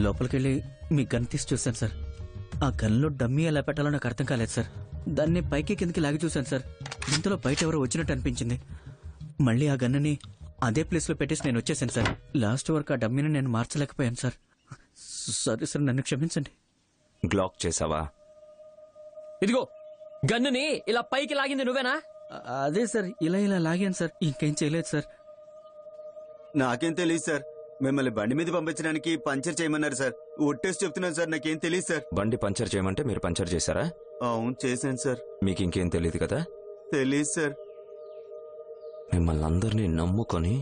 లోపలికెళ్ళి మీ గన్ తీసి చూశాను సార్. ఆ గన్లో డమ్మీ ఎలా పెట్టాలో నాకు అర్థం కాలేదు సార్. దాన్ని పైకి కిందకి లాగి చూశాను సార్. ఇంతలో బయట ఎవరో వచ్చినట్టు అనిపించింది. మళ్ళీ ఆ గన్నని అదే ప్లేస్లో పెట్టేసి నేను వచ్చేసాను సార్. లాస్ట్ వరకు ఆ డమ్మీని నేను మార్చలేకపోయాను సార్. సరే సార్, నన్ను క్షమించండి. గ్లాక్ చేసావా? ఇదిగో గన్నుని ఇలా పైకి లాగింది నువ్వేనా? అదే సార్, ఇలా లాగాను సార్, ఇంకేం చేయలేదు సార్. నాకేం తెలియదు సార్. మిమ్మల్ని బండి మీద పంపించడానికి పంచర్ చేయమన్నారు సార్. ఒట్టేసి చెప్తున్నాను సార్, నాకేం తెలియదు సార్. బండి పంచర్ చేయమంటే మీరు పంచర్ చేశారా? అవును, చేశాను సార్. మీకు ఇంకేం తెలియదు కదా? తెలియదు సార్. మిమ్మల్ని అందరినీ నమ్ముకొని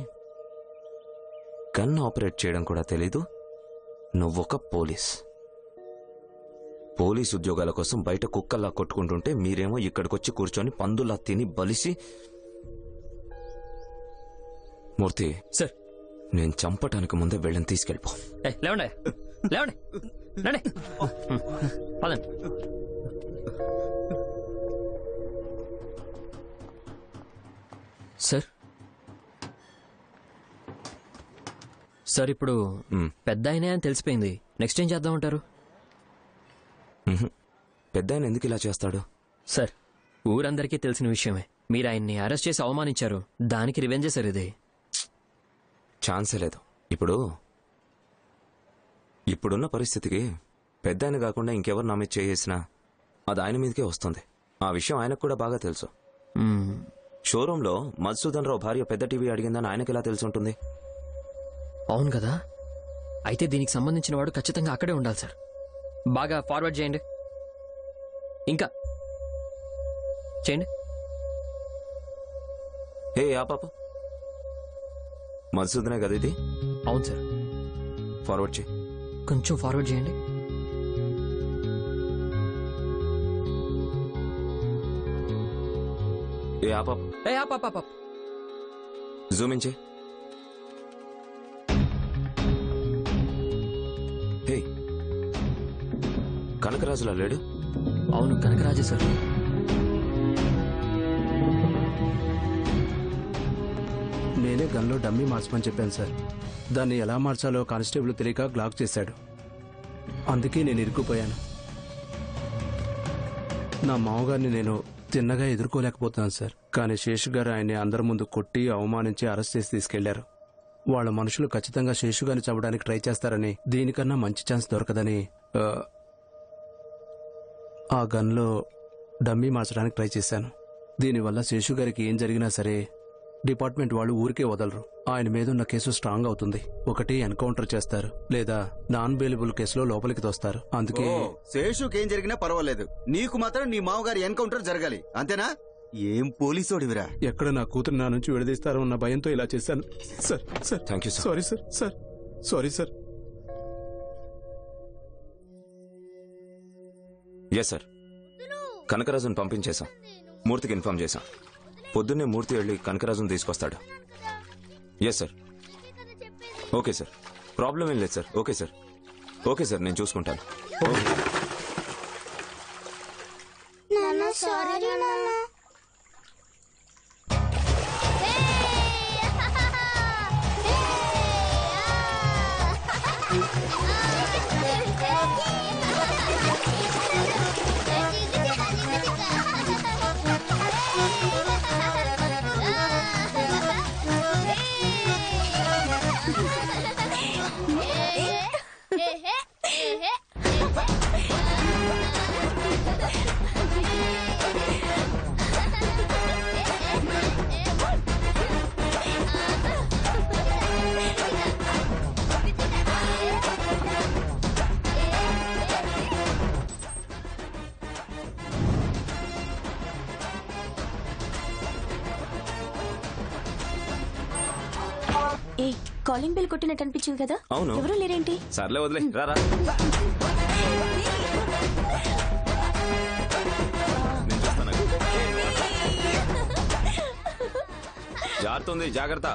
గన్ ఆపరేట్ చేయడం కూడా తెలీదు. నువ్వొక పోలీస్. పోలీస్ ఉద్యోగాల కోసం బయట కుక్కల్లా కొట్టుకుంటుంటే మీరేమో ఇక్కడికొచ్చి కూర్చొని పందులా తిని బలిసి. మూర్తి సార్, నేను చంపటానికి ముందే వెళ్ళని తీసుకెళ్ళిపో. లేవండి లేవండి రండి పదండి. సార్ ఇప్పుడు పెద్ద ఆయనే అని తెలిసిపోయింది, నెక్స్ట్ ఏం చేద్దామంటారు? పెద్ద ఆయన ఎందుకు ఇలా చేస్తాడు? సార్, ఊరందరికీ తెలిసిన విషయమే. మీరు ఆయన్ని అరెస్ట్ చేసి అవమానించారు, దానికి రివెంజే సార్ ఇది. ఛాన్సే లేదు. ఇప్పుడున్న పరిస్థితికి పెద్ద ఆయన కాకుండా ఇంకెవరు నా మీద చేసినా అది ఆయన మీదకే వస్తుంది. ఆ విషయం ఆయనకు కూడా బాగా తెలుసు. షోరూంలో మధుసూదన్ రావు భార్య పెద్ద టీవీ అడిగిందని ఆయనకి ఎలా తెలిసి ఉంటుంది? అవును కదా, అయితే దీనికి సంబంధించిన వాడు ఖచ్చితంగా అక్కడే ఉండాలి సార్. బాగా ఫార్వర్డ్ చేయండి, ఇంకా చేయండి. హే ఆ పాప మధుసూదనే కదా ఇది? అవును సార్. ఫార్వర్డ్ చేయి, కొంచెం ఫార్వర్డ్ చేయండి. ఏ ఆ పాప, ఏ ఆ పాప, జూమ్ ఇన్ చేయి. హే, కనకరాజులా లేడు? అవును, కనకరాజే సార్. నేనే గన్లో డమ్మీ మార్చమని చెప్పాను సార్. దాన్ని ఎలా మార్చాలో కానిస్టేబుల్ తెలియక బ్లాక్ చేశాడు. అందుకే నేను ఇరుక్కుపోయాను. నా మామగారిని నేను తిన్నగా ఎదుర్కోలేకపోతున్నాను సార్. కానీ శేషు గారు ఆయన్ని అందరి ముందు కొట్టి అవమానించి అరెస్ట్ చేసి తీసుకెళ్లారు. వాళ్ళ మనుషులు ఖచ్చితంగా శేషు గారిని చంపడానికి ట్రై చేస్తారని, దీనికన్నా మంచి ఛాన్స్ దొరకదని ఆ గన్లో డమ్మీ మార్చడానికి ట్రై చేశాను. దీనివల్ల శేషు గారికి ఏం జరిగినా సరే డిపార్ట్మెంట్ వాళ్ళు ఊరికే వదలరు. ఆయన మీద ఉన్న కేసు స్ట్రాంగ్ అవుతుంది. ఒకటి ఎన్కౌంటర్ చేస్తారు, లేదా నాన్ బెయిలబుల్ కేసులో లోపలికి తోస్తారు. అందుకే శేషుకి ఏం జరిగినా పర్వాలేదు, నీకు మాత్రం నీ మామగారి ఎన్కౌంటర్ జరగాలి, అంతేనా? ఏం పోలీసోడివిరా? ఎక్కడ నా కూతురు నా నుంచి విడదీస్తారో ఉన్న భయంతో ఇలా చేశాను sir. Sir thank you sir. Sorry sir. Sir sorry sir. Yes sir, కనకరాజును పంపించేశాం. మూర్తికి ఇన్ఫార్మ్ చేశాం. పొద్దున్నే మూర్తి వెళ్ళి కనకరాజును తీసుకొస్తాడు. Yes sir. Okay sir, problem ఏం లేదు sir. Okay sir, okay sir, నేను చూసుకుంటాను. కాలింగ్ బెల్ కొట్టినట్టు అనిపించింది కదా? అవును. ఎవరు లేరేంటి? సర్లే వదిలే, రారా. నేను చూస్తాను. జారుతుంది, జాగ్రత్త.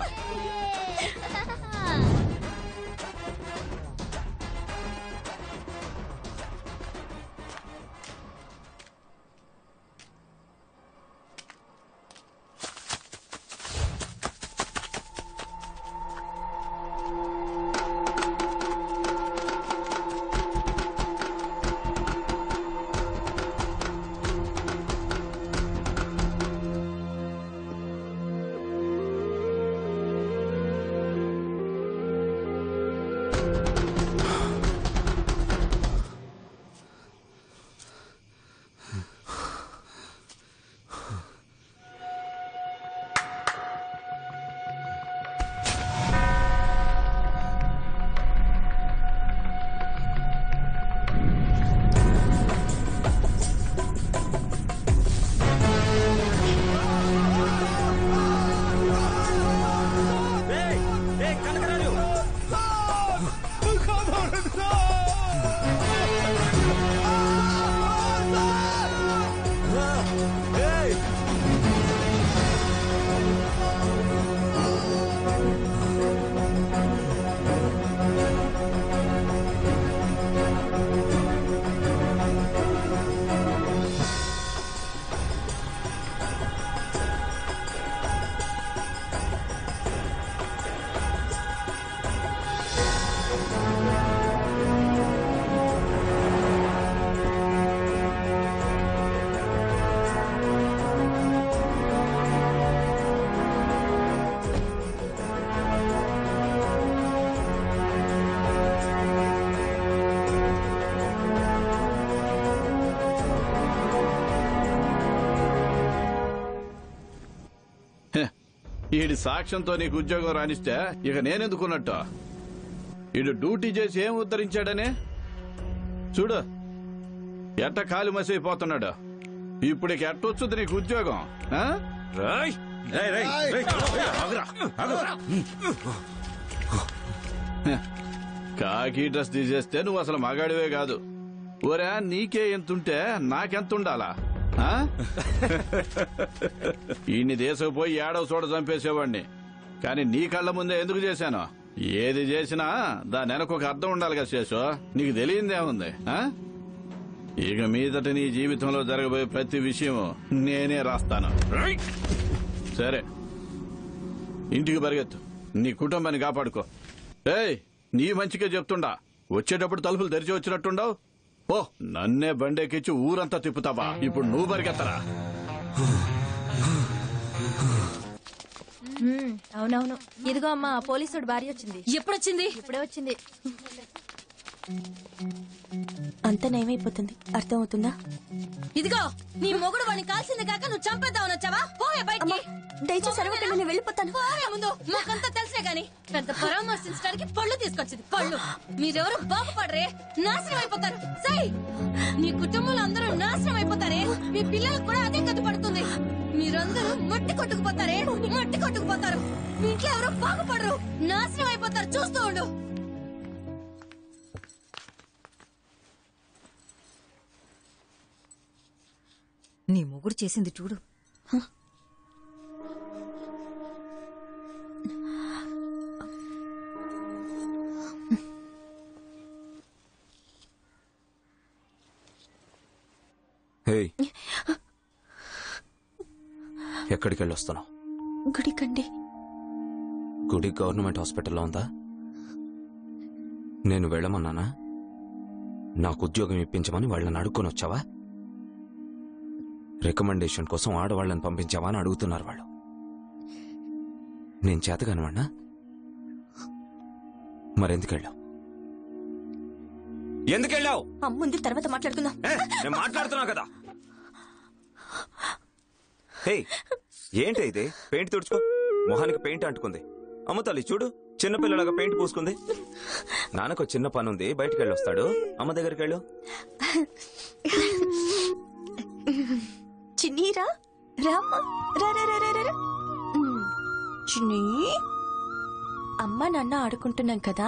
ఈడి సాక్ష్యంతో నీకు ఉద్యోగం రానిస్తే ఇక నేనెందుకున్నట్టు? ఈడు డ్యూటీ చేసి ఏం ఉద్ధరించాడనే చూడు, ఎట్ట కాలు మసైపోతున్నాడు. ఇప్పుడు ఇక ఎట్టొచ్చుది నీకు ఉద్యోగం? కాకి డ్రెస్ తీసేస్తే నువ్వు అసలు మగాడివే కాదు. ఓరా, నీకే ఎంతుంటే నాకెంతుండాలా? ఈయన్ని దేశపోయి ఏడవ చోట చంపేసేవాడిని, కానీ నీ కళ్ళ ముందే ఎందుకు చేశాను? ఏది చేసినా దాని వెనక ఒక అర్థం ఉండాలి కదా శేషు, నీకు తెలియందేముంది? ఇక మీదట నీ జీవితంలో జరగబోయే ప్రతి విషయం నేనే రాస్తాను. సరే, ఇంటికి పరిగెత్తు, నీ కుటుంబాన్ని కాపాడుకో. ఏయ్, నీ మంచిగా చెప్తుండా, వచ్చేటప్పుడు తలుపులు తెరిచి వచ్చినట్టుండవు. ఓ, నన్నే బండెక్కించి ఊరంతా తిప్పుతావా? ఇప్పుడు నువ్వు పరిగెత్తరా? అవునవును. ఇదిగో అమ్మా, పోలీసుడు భార్య వచ్చింది. ఎప్పుడొచ్చింది? ఇప్పుడే వచ్చింది. అంత నయమైపోతుంది, అర్థమవుతుందా? ఇదిగో, నీ మొగుడు వాడిని కాల్సింది కాక నువ్వు చంపేద్దామని వచ్చావా? పోవే బయటికి. దయచేసి అరవకండి, నేను వెళ్ళిపోతాను. పోవే ముందు, మాకంతా తెలిసే గాని పెద్ద పరామర్శించడానికి పళ్ళు తీసుకొచ్చింది. పళ్ళు మీరెవరు బాగుపడరే, నాశనం అయిపోతారు. సై, నీ కుటుంబంలో అందరూ నాశనం అయిపోతారే. మీ పిల్లలకు కూడా అదే గతి పడుతుంది. మీరందరూ మట్టి కొట్టుకుపోతారే, మట్టి కొట్టుకుపోతారు. మీ ఇంట్లో ఎవరు బాగుపడరు, నాశనం అయిపోతారు. చూస్తూ ఉండు. నీ మొగుడు చేసింది చూడు. ఎక్కడికి వెళ్ళొస్తున్నావు? గుడికండి. గుడి గవర్నమెంట్ హాస్పిటల్లో ఉందా? నేను వెళ్ళమన్నానా? నాకు ఉద్యోగం ఇప్పించమని వాళ్ళని అడుక్కొని వచ్చావా? రికమెండేషన్ కోసం ఆడవాళ్ళని పంపించావా అని అడుగుతున్నారు వాళ్ళు. నేను చేతగానివాణ్ణా? మరెందుకెళ్ళావు? ఎందుకెళ్ళావు? ముందు తర్వాత మాట్లాడుకుందాం. నేను మాట్లాడుతున్నా కదా. హే, ఏంటి ఇది? పెయింట్ తుడుచుకో. మొహానికి పెయింట్ అంటుకుంది. అమ్మ తల్లి చూడు, చిన్నపిల్లలాగా పెయింట్ పూసుకుంది. నాన్నకు చిన్న పని ఉంది, బయటికి వెళ్ళొస్తాడు. అమ్మ దగ్గరికి వెళ్ళు. చిన్నీరా, రామ్మా, రా. చిన్ని, అమ్మ నాన్న ఆడుకుంటున్నాం కదా,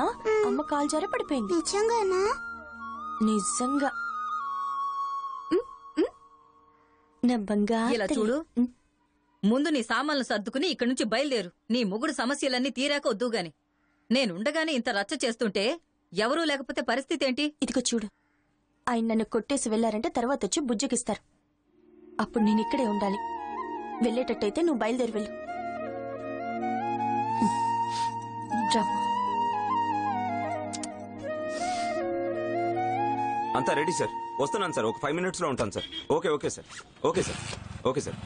అమ్మ కాలు జార పడిపోయింది. నిజంగానా? నిజంగా. నా బంగారు ఇలా చూడు, ముందు నీ సామాన్లు సర్దుకుని ఇక్కడి నుంచి బయలుదేరు. నీ మొగుడు సమస్యలన్నీ తీరాక వద్దు గాని. నేనుండగానే ఇంత రచ్చ చేస్తుంటే ఎవరూ లేకపోతే పరిస్థితి ఏంటి? ఇదిగో చూడు, ఆయన నన్ను కొట్టేసి వెళ్లారంటే తర్వాత వచ్చి బుజ్జగిస్తారు. అప్పుడు నేను ఇక్కడే ఉండాలి. వెళ్ళేటట్టయితే నువ్వు బయలుదేరి వెళ్ళు. అంతా రెడీ సార్, వస్తున్నాను సార్. ఒక 5 minutes లో ఉంటాను sir. Okay sir. Okay sir.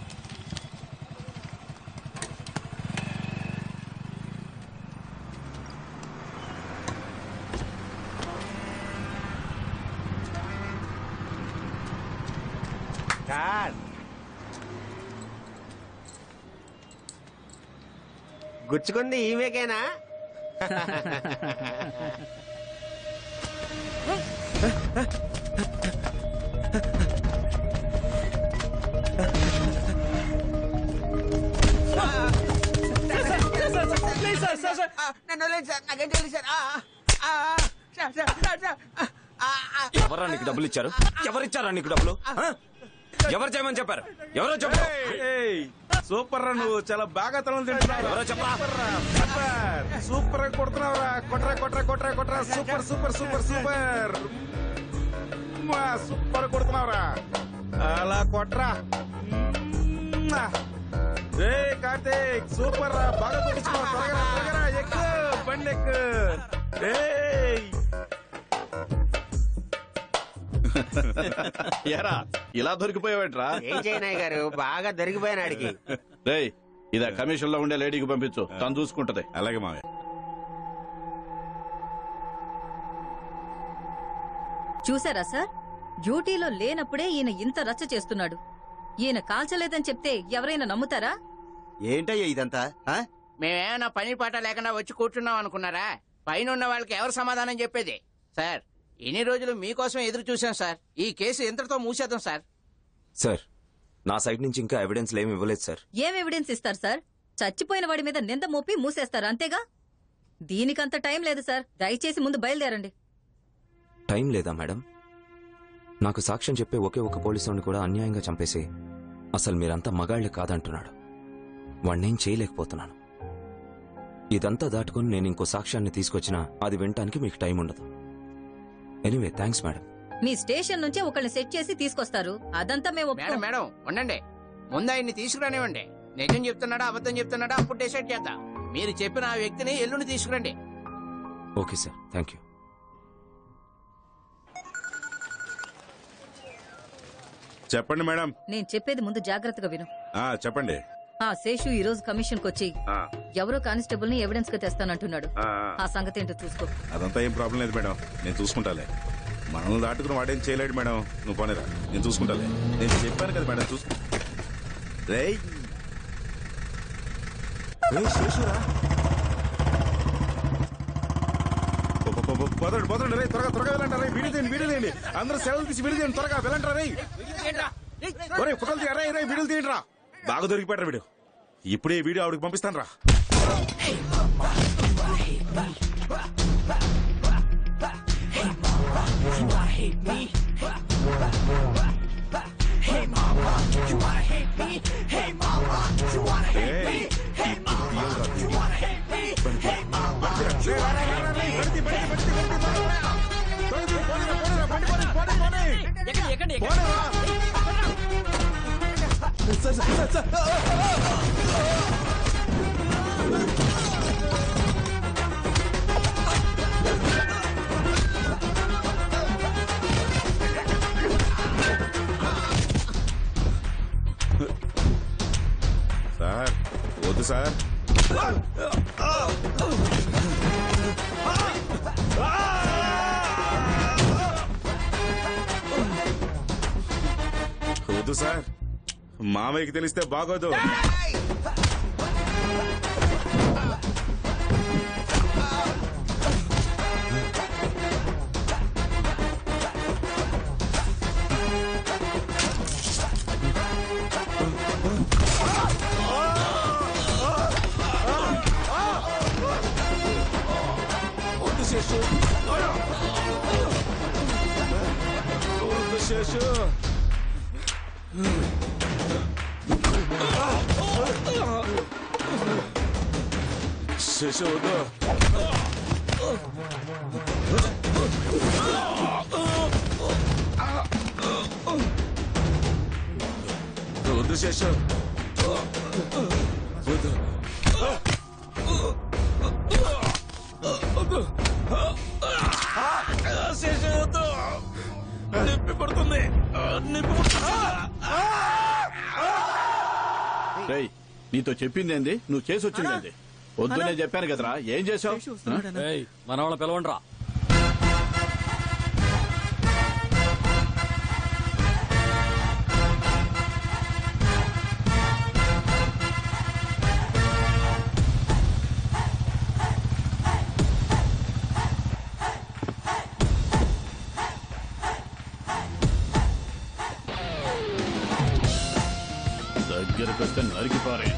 గుచ్చుకుంది ఈమెకేనా? ఎవరా నీకు డబ్బులు ఇచ్చారు? ఎవరిచ్చారా నీకు డబ్బులు? ఎవరు చేయమని చెప్పారు? ఎవరో చెప్పు. సూపర్ రా, నువ్వు చాలా బాగా తలం తింటున్నావు. ఎవరో చెప్పరా. సూపర్ గా కొడుతున్నావురా. కొట్రా. సూపర్ సూపర్ కొడుతున్నావురా. అలా కొట్రా. రే కార్తీక్, సూపర్ రా, బాగా కొట్టించుకున్నావు. త్వరగా ఎక్కు, బండి ఎక్కు. ఎరా, ఇలా దొరికిపోయావేట్రా? ఏం చేయనాయ్ గారు, బాగా దొరికిపోయానాడికి. రేయ్, ఇదా కమిషన్ లో ఉండే లేడీకి పంపించు, తను చూసుకుంటది. అలాగే మావయ్య. చూసారా సార్, డ్యూటీలో లేనప్పుడే ఈయన ఇంత రచ్చ చేస్తున్నాడు. ఈయన కాల్చలేదని చెప్తే ఎవరైనా నమ్ముతారా? ఏంటయ్యా ఇదంతా మేమేమైనా పని పాట లేకుండా వచ్చి కూర్చున్నాం అనుకున్నారా? పైన ఉన్న వాళ్ళకి ఎవరు సమాధానం చెప్పేది? సార్, ఇన్ని రోజులు మీకోసం ఎదురు చూసాం సార్. ఈ కేసు ఎంతటితో మూసేద్దాం సార్. సార్, నా సైడ్ నుంచి ఇంకా ఎవిడెన్స్ ఏమి ఇవ్వలేదు సార్. ఏం ఎవిడెన్స్ ఇస్తారు సార్? చచ్చిపోయిన వాడి మీద నింద మోపి మూసేస్తారు అంతేగా. దీనికంత టైం లేదు సార్. దయచేసి ముందు బయలుదేరండి. టైం లేదా మేడం? నాకు సాక్ష్యం చెప్పే ఒకే ఒక పోలీసుని కూడా అన్యాయంగా చంపేసి అసలు మీరంతా మగాళ్లే కాదంటున్నాడు. వాణ్ణేం చేయలేకపోతున్నాను. ఇదంతా దాటుకుని నేను ఇంకో సాక్ష్యాన్ని తీసుకొచ్చినా అది వినటానికి మీకు టైం ఉండదు. Anyway thanks madam. మీ స్టేషన్ నుంచే ఒకళ్ళని సెట్ చేసి తీసుకొస్తారు. అదంతా మేము మేడం మేడం ఉండండి. ముందు ఆయన్ని తీసుకురానివ్వండి. నిజం చెప్తున్నాడా అబద్ధం చెప్తున్నాడా అప్పుడు డిసైడ్ చేద్దాం. మీరు చెప్పిన ఆ వ్యక్తిని ఎల్లుండి తీసుకురండి. Okay sir, thank you. చెప్పండి మేడం. నేను చెప్పేది ముందు జాగ్రత్తగా విను. చెప్పండి. శేషు ఈ రోజు కమిషన్ కొచ్చి ఎవరో కానిస్టేబుల్ ని ఎవిడెన్స్ గా తెస్తానంటున్నాడు. ఆ సంగతి ఏంటో చూసుకో. అదంతా ఏం ప్రాబ్లం లేదు మేడం, నేను చూసుకుంటాలే. మనల్ని దాటుకుని వాడేం చేయలేడు మేడం. నువ్వు పోనేరా, నేను చూసుకుంటాలే. నేను చెప్పాను కదా మేడం, చూసుకు. పోదండి రే, త్వరగా త్వరగా వెళ్ళంటారా? వీడియో తీయండి. అందరూ సెలవులు తీసి వీడియో తీయండి, త్వరగా వెళ్ళంటారా? రే ఫోటోలు తీయరా, రే వీడియోలు తీయండి రా. బాగా దొరికిపోయారా వీడియో. ఇప్పుడే వీడియో ఆవిడకి పంపిస్తాను రా. సార్ వద్దు సార్. వద్దు సార్, మామయ్యకి తెలిస్తే బాగోదు. శేషు వద్దు. వద్దు శేషు, వద్దు. శేషు వద్దు, నొప్పి పడుతుంది. నీతో చెప్పింది ఏంది? నువ్వు చేసి వచ్చింది ఏంది? వద్దు నేను చెప్పాను కదరా, ఏం చేసావు? మన వాళ్ళ పిలవండి రా. దగ్గరకు వస్తే నరికిపారే.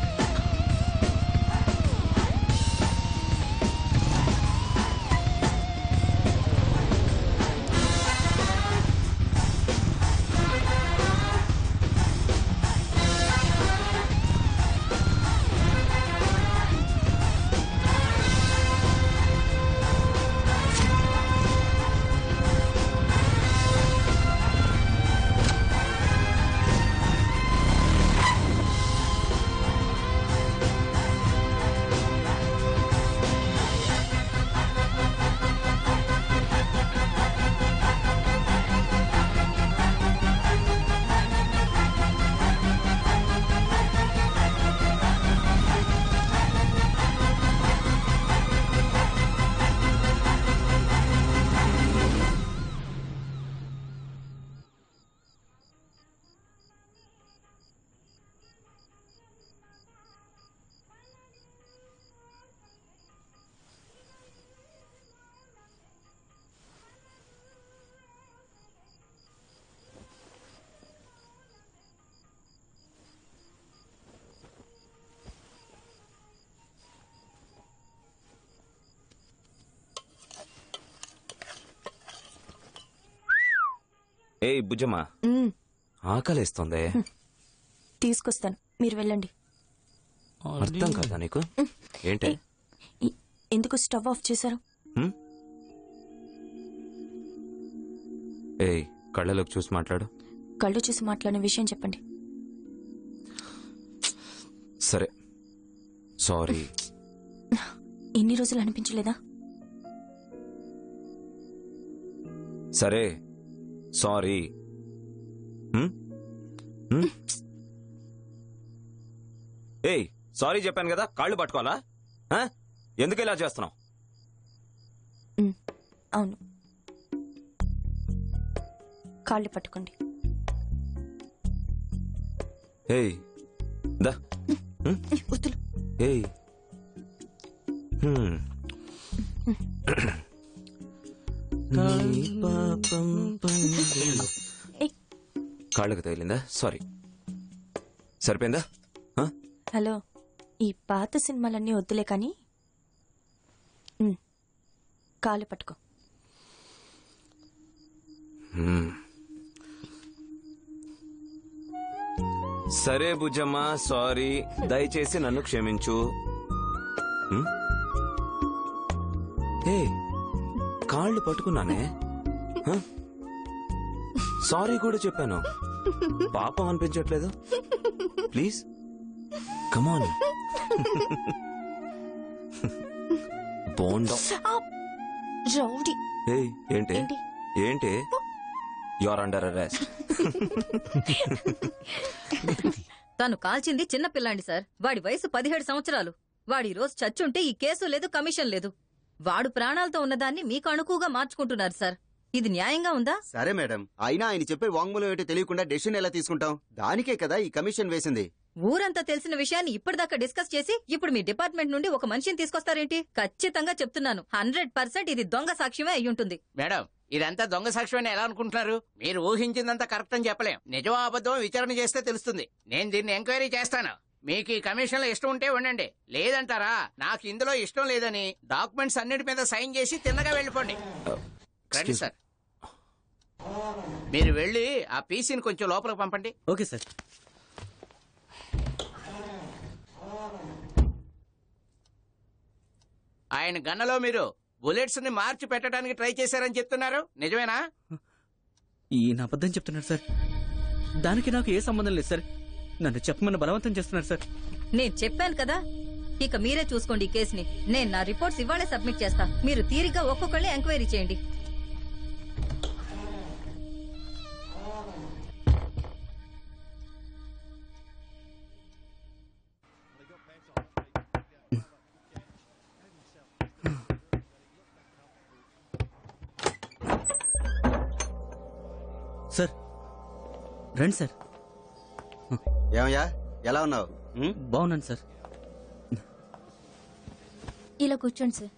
ఏయ్ బుజ్జమ్మా, ఆకలేస్తుంది. తీసుకొస్తాను, మీరు వెళ్ళండి. అర్థం కాదా నీకు? ఏంటి? ఎందుకు స్టవ్ ఆఫ్ చేశారు? ఏయ్ కళ్ళలోకి చూసి మాట్లాడు. కళ్ళు చూసి మాట్లాడిన విషయం చెప్పండి. సరే సారీ. ఇన్ని రోజులు అనిపించలేదా? సరే సారీ. ఏయ్ సారీ చెప్పాను కదా, కాళ్ళు పట్టుకోవాలా? ఎందుకు ఇలా చేస్తున్నావు? అవును, కాళ్ళు పట్టుకోండి. ఏయ్ దా. ఏయ్ కాళ్ళకు తగిలిందా? సారీ. సరిపోయిందా? హలో, ఈ పాత సినిమాలన్నీ వద్దులే కానీ కాళ్ళు పట్టుకో. సరే బుజ్జమ్మా, సారీ. దయచేసి నన్ను క్షమించు. ఏ కాళ్ళు పట్టుకున్నానే, సారీ కూడా చెప్పాను. పాపం అనిపించట్లేదు? Please come on. బోండా. ఏయ్ ఏంటి ఏంటి? You are under arrest. తను కాల్చింది చిన్న పిల్లాండి సార్. వాడి వయసు 17 సంవత్సరాలు. వాడి రోజు చచ్చుంటే ఈ కేసు లేదు, కమిషన్ లేదు. వాడు ప్రాణాలతో ఉన్నదాన్ని మీకు అణుకుగా మార్చుకుంటున్నారు సార్. ఇది న్యాయంగా ఉందా? సరే మేడం, అయినా ఆయన చెప్పే వాంగ్మూలం ఏంటో తెలియకుండా డెసిషన్ ఎలా తీసుకుంటాం? దానికే కదా ఈ కమిషన్ వేసింది. ఊరంతా తెలిసిన విషయాన్ని ఇప్పటిదాకా డిస్కస్ చేసి ఇప్పుడు మీ డిపార్ట్మెంట్ నుండి ఒక మనిషిని తీసుకొస్తారేంటి? ఖచ్చితంగా చెప్తున్నాను, 100% ఇది దొంగ సాక్ష్యమే అయ్యుంటుంది. మేడం, ఇదంతా దొంగ సాక్ష్యం ఎలా అనుకుంటున్నారు? మీరు ఊహించిందంతా కరెక్ట్ అని చెప్పలేం. నిజమో అబద్ధం విచారణ చేస్తే తెలుస్తుంది. నేను దీన్ని ఎంక్వైరీ చేస్తాను. మీకు ఈ కమిషన్ లో ఇష్టం ఉంటే ఉండండి, లేదంటారా? నాకు ఇందులో ఇష్టం లేదని డాక్యుమెంట్స్ అన్నిటి మీద సైన్ చేసి తిన్నగా వెళ్ళిపోండి. రండి సార్, మీరు వెళ్ళి ఆ పీసీని కొంచెం లోపలికి పంపండి. Okay sir. ఆయన గన్నలో మీరు బుల్లెట్స్ ని మార్చి పెట్టడానికి ట్రై చేశారని చెప్తున్నారు, నిజమేనా? ఈయన అబద్ధం చెప్తున్నారు సార్. దానికి నాకు ఏ సంబంధం లేదు సార్. నన్ను చెప్పమని బలవంతం చేస్తున్నారు సార్. నేను చెప్పాను కదా, ఇక మీరే చూసుకోండి ఈ కేసుని. నేను నా రిపోర్ట్స్ ఇవాళే సబ్మిట్ చేస్తా. మీరు తీరిగ్గా ఒక్కొక్కళ్ళే ఎంక్వైరీ చేయండి. సార్ రండి సార్. ఏమయ్యా, ఎలా ఉన్నావు? బాగున్నాను సార్. ఇలా కూర్చోండి సార్.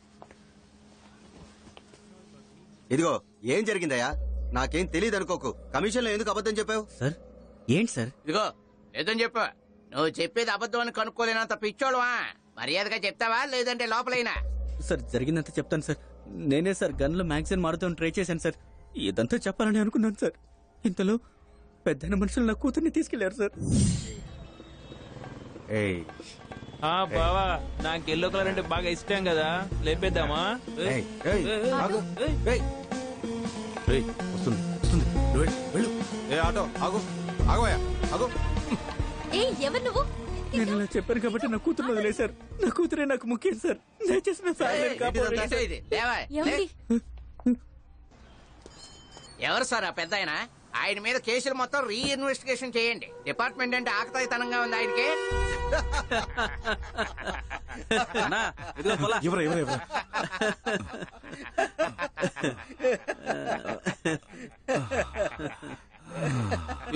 ఇదిగో, ఏం జరిగిందయ్యా? నాకేం తెలియదు అనుకోకు. కమిషన్ లో ఎందుకు అబద్ధం చెప్పావు? సార్ ఏంటి సార్? ఇదిగో లేదని చెప్పు. నువ్వు చెప్పేది అబద్ధం అని కనుక్కోలేనంత పిచ్చోడువా? మర్యాదగా చెప్తావా లేదంటే లోపలైనా? సార్ జరిగిందంతా చెప్తాను సార్. నేనే సార్ గన్లో మ్యాగజైన్ మారుతాను ట్రై చేశాను సార్. ఇదంతా చెప్పాలని అనుకున్నాను సార్. ఇంతలో పెద్దైన మనుషులు నా కూతుర్ని తీసుకెళ్లారు సార్. బావా, నాకు ఎల్లో కలర్ అంటే బాగా ఇష్టం కదా, లేపేద్దామా? ఎవరు నువ్వు? నేను ఇలా చెప్పాను కాబట్టి నా కూతురు వదిలేశారు. నా కూతురే నాకు ముఖ్యం సార్. దయచేసి నా ఫ్యామిలీని కాపాడండి. ఎవరు సార్ ఆ పెద్ద ఆయన మీద కేసులు మొత్తం రీఇన్వెస్టిగేషన్ చేయండి. డిపార్ట్మెంట్ అంటే ఆకతాయితనంగా ఉంది ఆయనకి.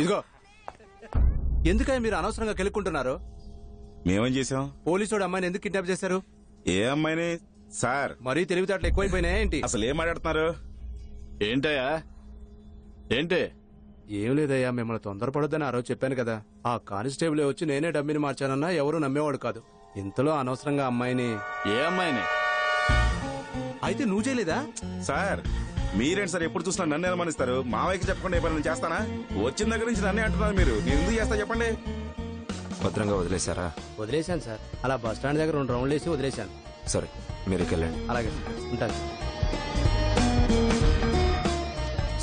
ఇదిగో, ఎందుకని మీరు అనవసరంగా కెలుక్కుంటున్నారు? మేమేం చేసాం? పోలీసుడు అమ్మాయిని ఎందుకు కిడ్నాప్ చేశారు? ఏ అమ్మాయిని సార్? మరీ తెలివితేటలు ఎక్కువైపోయినాయి ఏంటి? అసలు ఏం మాట్లాడుతున్నారు? ఏంటయ్యా ఏంటి? ఏం లేదయ్యా, మిమ్మల్ని తొందరపడొద్దని ఆ రోజు చెప్పాను కదా. ఆ కానిస్టేబుల్ వచ్చి నేనే డబ్బిని మార్చానన్నా ఎవరు నమ్మేవాడు కాదు. ఇంతలో అనవసరంగా అమ్మాయిని. ఏ అమ్మాయిని? అయితే నువ్వు చేయలేదా? సార్ మీరేంటి సార్ ఎప్పుడు చూసినా నన్ను అనుమానిస్తారు? మావయ్యకి చెప్పకుండా ఏ పని నేను చేస్తానా? వచ్చిన దగ్గర నుంచి నన్నే అంటున్నారు మీరు. నేను ఎందుకు చేస్తా చెప్పండి? భద్రంగా వదిలేశారా? వదిలేశాను సార్. అలా బస్ స్టాండ్ దగ్గర 2 రౌండ్లు వేసి వదిలేశాను. సరే మీరు వెళ్ళండి. అలాగే ఉంటాను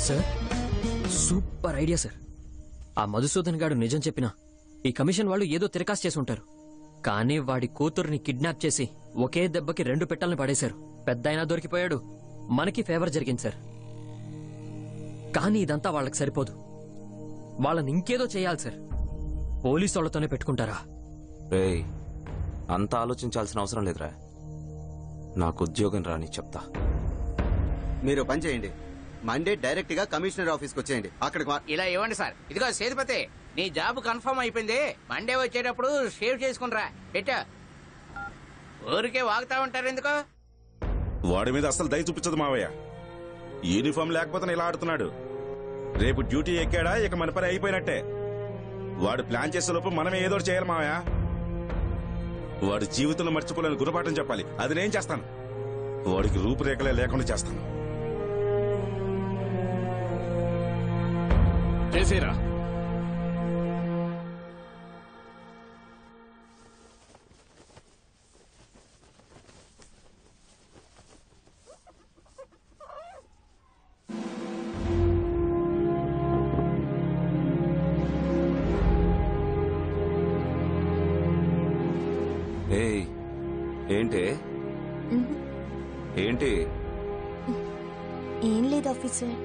సార్. Super idea sir. ఆ మధుసూదన్ గాడు నిజం చెప్పినా ఈ కమిషన్ వాళ్ళు ఏదో తిరకాసు చేసి ఉంటారు. కానీ వాడి కూతుర్ని కిడ్నాప్ చేసి ఒకే దెబ్బకి 2 పెట్టాలని పడేశారు. పెద్దాయన దొరికిపోయాడు, మనకి ఫేవర్ జరిగింది సార్. కానీ ఇదంతా వాళ్ళకి సరిపోదు. వాళ్ళని ఇంకేదో చేయాలి సార్. పోలీసు వాళ్ళతోనే పెట్టుకుంటారా? రేయ్, అంత ఆలోచించాల్సిన అవసరం లేదురా. నాకు ఉద్యోగం రాని చెప్తా. మీరు పని చేయండి, మండే డైరెక్ట్ గా కమిషనర్ ఆఫీస్కి వచ్చేయండి. అక్కడికి ఇలా ఇవ్వండి సార్. ఇదిగో సేతుపతి, నీ జాబ్ కన్ఫర్మ్ అయిపోయింది. మండే వచ్చేటప్పుడు షేవ్ చేసుకునిరా. పెట్టా. ఊరికే వాగుతా ఉంటారు ఎందుకో? వాడి మీద అసలు దయ చూపించదు మావయ్య. యూనిఫామ్ లేకపోతే ఇలా ఆడుతున్నాడు. రేపు డ్యూటీ ఎక్కాడా ఇక మన పని అయిపోయినట్టే. వాడు ప్లాన్ చేసే లోపు మనమే ఏదో చేయాలి మావయ్య. వాడి జీవితంలో మర్చిపోలేని గుణపాఠం చెప్పాలి. అది నేను చేస్తాను. వాడికి రూపురేఖలే లేకుండా చేస్తాను. చేసేరా. ఏంటి ఏంటి? ఏం లేదు ఆఫీసర్.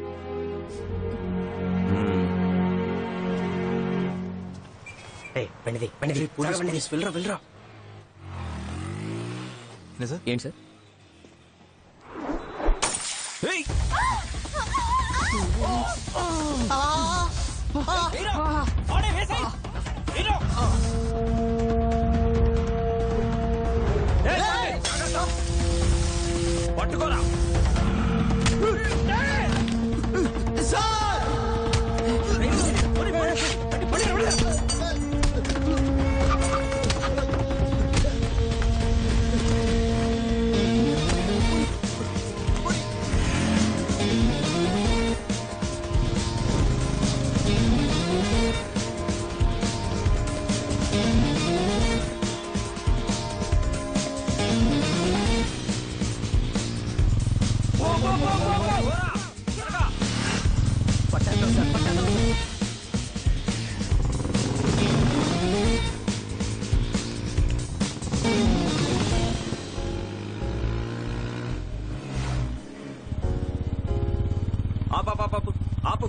వెళ్ళరా. ఏంటి సార్? పట్టుకోరా. ఆపు.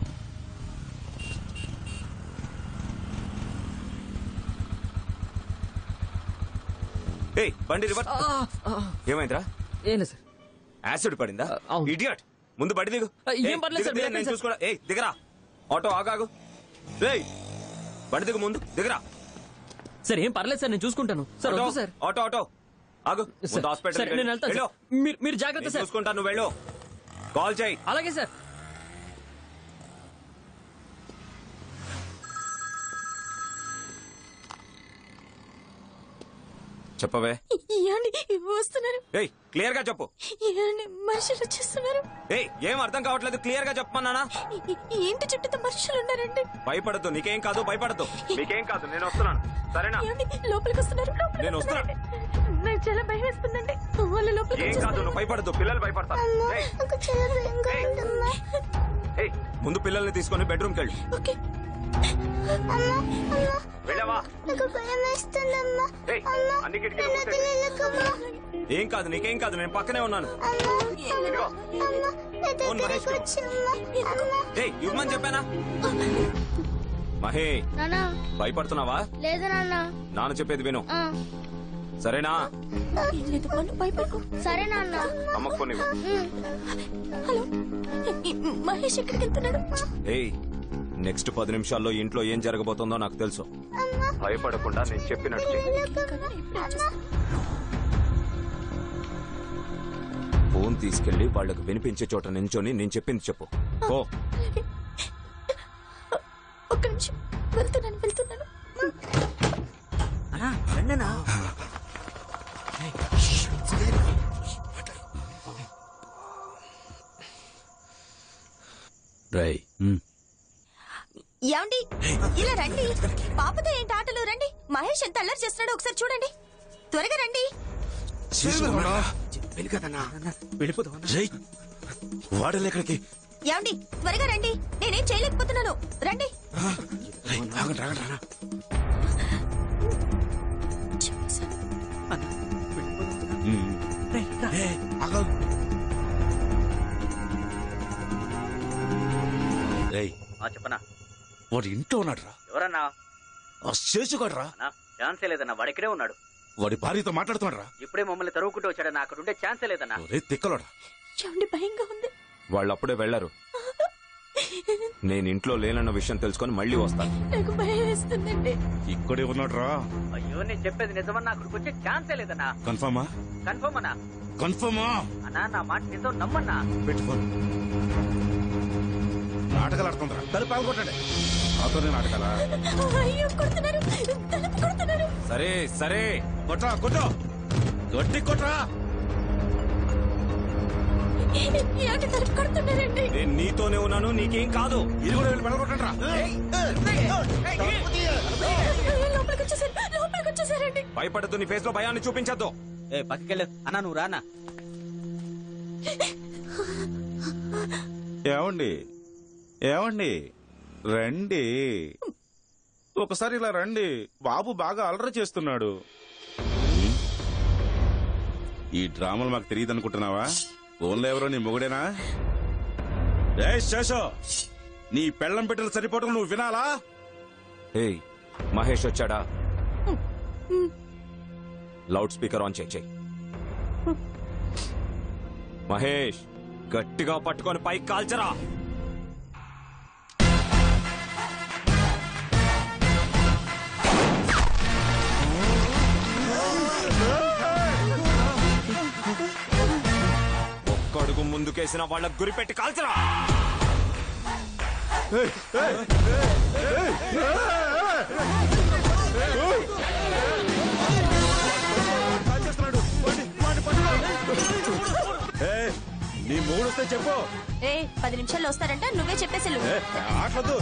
బండి రివర్స్. ఏమైందిరా? ఏం లేదు సార్. యాసిడ్ పడిందా? ఇడియట్. ముందు బండి దిగు. ఏం పర్లేదు సార్. నేను చూసుకో. దిగరా. ఆటో ఆగాగు. బండి దిగు, ముందు దిగరా. సార్ ఏం పర్లేదు సార్, నేను చూసుకుంటాను సార్. వద్దు సార్. ఆటో ఆగు. ముందు హాస్పిటల్ నేను వెళ్తాను. మీరు జాగ్రత్త సార్. చూసుకుంటాను, నువ్వు వెళ్ళు. కాల్ చేయి. అలాగే సార్. చెప్పవే. వస్తున్నారు. క్లియర్ గా చెప్పు. మనుషులు వచ్చేస్తున్నారు. ఏం అర్థం కావట్లేదు. క్లియర్ గా చెప్పమన్నానా? ఏంటి చుట్టూ మనుషులు ఉన్నారండి. భయపడద్దు, నీకేం కాదు. భయపడద్దు, నీకేం కాదు. నేను వస్తున్నాను, సరేనా? లోపలికి వస్తున్నారు. నేను వస్తున్నాను. నాకు చాలా భయం వేస్తుందండి. వాళ్ళు లోపలికి ఏం కాదు, నువ్వు భయపడద్దు. పిల్లలు భయపడతారు. ముందు పిల్లల్ని తీసుకొని బెడ్రూమ్కి వెళ్ళు. వెళ్ళవా? అన్ని కిటికీలు ఏం కాదు, నీకేం కాదు. నేను పక్కనే ఉన్నాను. ఇవ్వమని చెప్పానా? మహే, భయపడుతున్నావా? లేదు నాన్న. నాన్న చెప్పేది విను, సరేనా? సరే నాన్న. అమ్మకు ఫోన్ ఇవ్వు. హలో, మహేష్ ఎక్కడికి వెళ్తున్నాడు? నెక్స్ట్ 10 నిమిషాల్లో ఇంట్లో ఏం జరగబోతుందో నాకు తెలుసు. భయపడకుండా నేను చెప్పినట్టు ఫోన్ తీసుకెళ్లి వాళ్లకు వినిపించే చోట నించొని నేను చెప్పింది చెప్పు. ఓ ఒక్క నిమిషం, వెళ్తున్నాను. రై ఏమండి ఇలా రండి. పాపతో ఏంటి ఆటలు? రండి. మహేష్ ఎంత అల్లరి చేస్తున్నాడో ఒకసారి చూడండి. త్వరగా రండి. వాడలేక్కడికి ఏమండి త్వరగా రండి. నేనేం చేయలేకపోతున్నాను. రండి. చెప్పనా వాడు ఇంట్లో ఉన్నాడు రా. ఎవరన్నా? శేషుగాడు రా. ఛాన్సే లేదన్నా, వాడు ఇక్కడే ఉన్నాడు. వాడి భార్యతో మాట్లాడుతున్నాడు రా. ఇప్పుడే మమ్మల్ని తరువుకుంటూ వచ్చాడన్నా, అక్కడ ఉండే ఛాన్సే లేదన్నా. తిక్కలోడా. ఏమండి భయంగా ఉంది. వాళ్ళు అప్పుడే వెళ్లారు. నేను ఇంట్లో లేనన్న విషయం తెలుసుకొని మళ్ళీ వస్తాను. నాకు భయం వేస్తుందండి. ఇక్కడే ఉన్నాడు రా. అయ్యో నేను చెప్పేది నిజమన్నా, అక్కడికి వచ్చే ఛాన్సే లేదన్నా. కన్ఫర్మా? కన్ఫర్మ్ అన్నా. కన్ఫర్మా? అన్నా నా మాట నిజం నమ్మన్నా. పెట్టుకోను. నాటకాలు ఆడుతుందిరా. తలుపు పాల్గొట్టండి. నాతోనే నాటకాలా? అయ్యో కొడుతున్నారు. తలుపు కొడుతున్నారు. సరే సరే కొట్రా కొట్టు. గట్టి కొట్రా. ఏంటి తలుపు కొడుతున్నారండి? నేను నీతోనే ఉన్నాను, నీకేం కాదు. ఇది కూడా వెళ్ళి పడగొట్టండి రా. లోపలికి వచ్చేసారండి. భయపడద్దు, నీ ఫేస్ లో భయాన్ని చూపించద్దు. పక్కకెళ్ళు అన్నా, నువ్వు రానా. ఏమండి ఏమండి రండి, ఒకసారి ఇలా రండి. బాబు బాగా అలరి చేస్తున్నాడు. ఈ డ్రామాలు మాకు తెలియదు అనుకుంటున్నావా? ఓన్లో ఎవరో నీ మొగుడేనా? శేషో, నీ పెళ్ళం పెట్టలు సరిపోవటం నువ్వు వినాలా? ఏయ్ మహేష్ వచ్చాడా? లౌడ్ స్పీకర్ ఆన్ చేయి. మహేష్ గట్టిగా పట్టుకొని పైకి కాల్చరా. ఒక్కడుగు ముందుకేసిన వాళ్ళకు గురిపెట్టి కాల్చరా. నీ మూడు వస్తే చెప్పు. 10 నిమిషాల్లో వస్తారంట, నువ్వే చెప్పేసి. ఆటలొద్దు.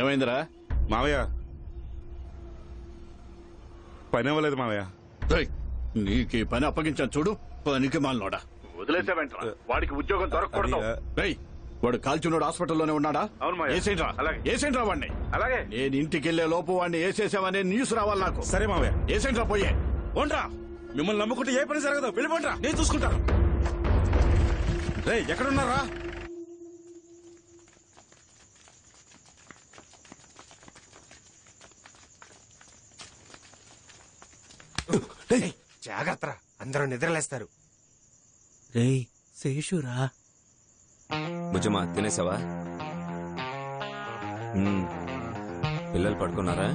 ఏమైందిరా మావయ్య? పని అవ్వలేదు మావయ్య. నీకు ఈ పని అప్పగించాను చూడు. పనికి మాలనోడా, వదిలేసావేంట్రా? వాడికి ఉద్యోగం దొరకకూడదు. వాడు కాల్చున్నాడు, హాస్పిటల్లోనే ఉన్నాడా? ఏసేంట్రా వాడిని. అలాగే నేను ఇంటికి వెళ్లే లోపు వాడిని వేసేసామనే న్యూస్ రావాలి నాకు. సరే మావయ్య. ఏసేంట్రా పోయే. ఓన్రా, మిమ్మల్ని నమ్ముకుంటే ఏ పని జరగదు. వెళ్ళిపోండ్రా, నేను చూసుకుంటాను. ఎక్కడున్నారా? జాగ్రత్త, అందరూ నిద్రలేస్తారు. రేయ్ శేషురా. భుజమా తినేసావా? పిల్లలు పడుకున్నారా?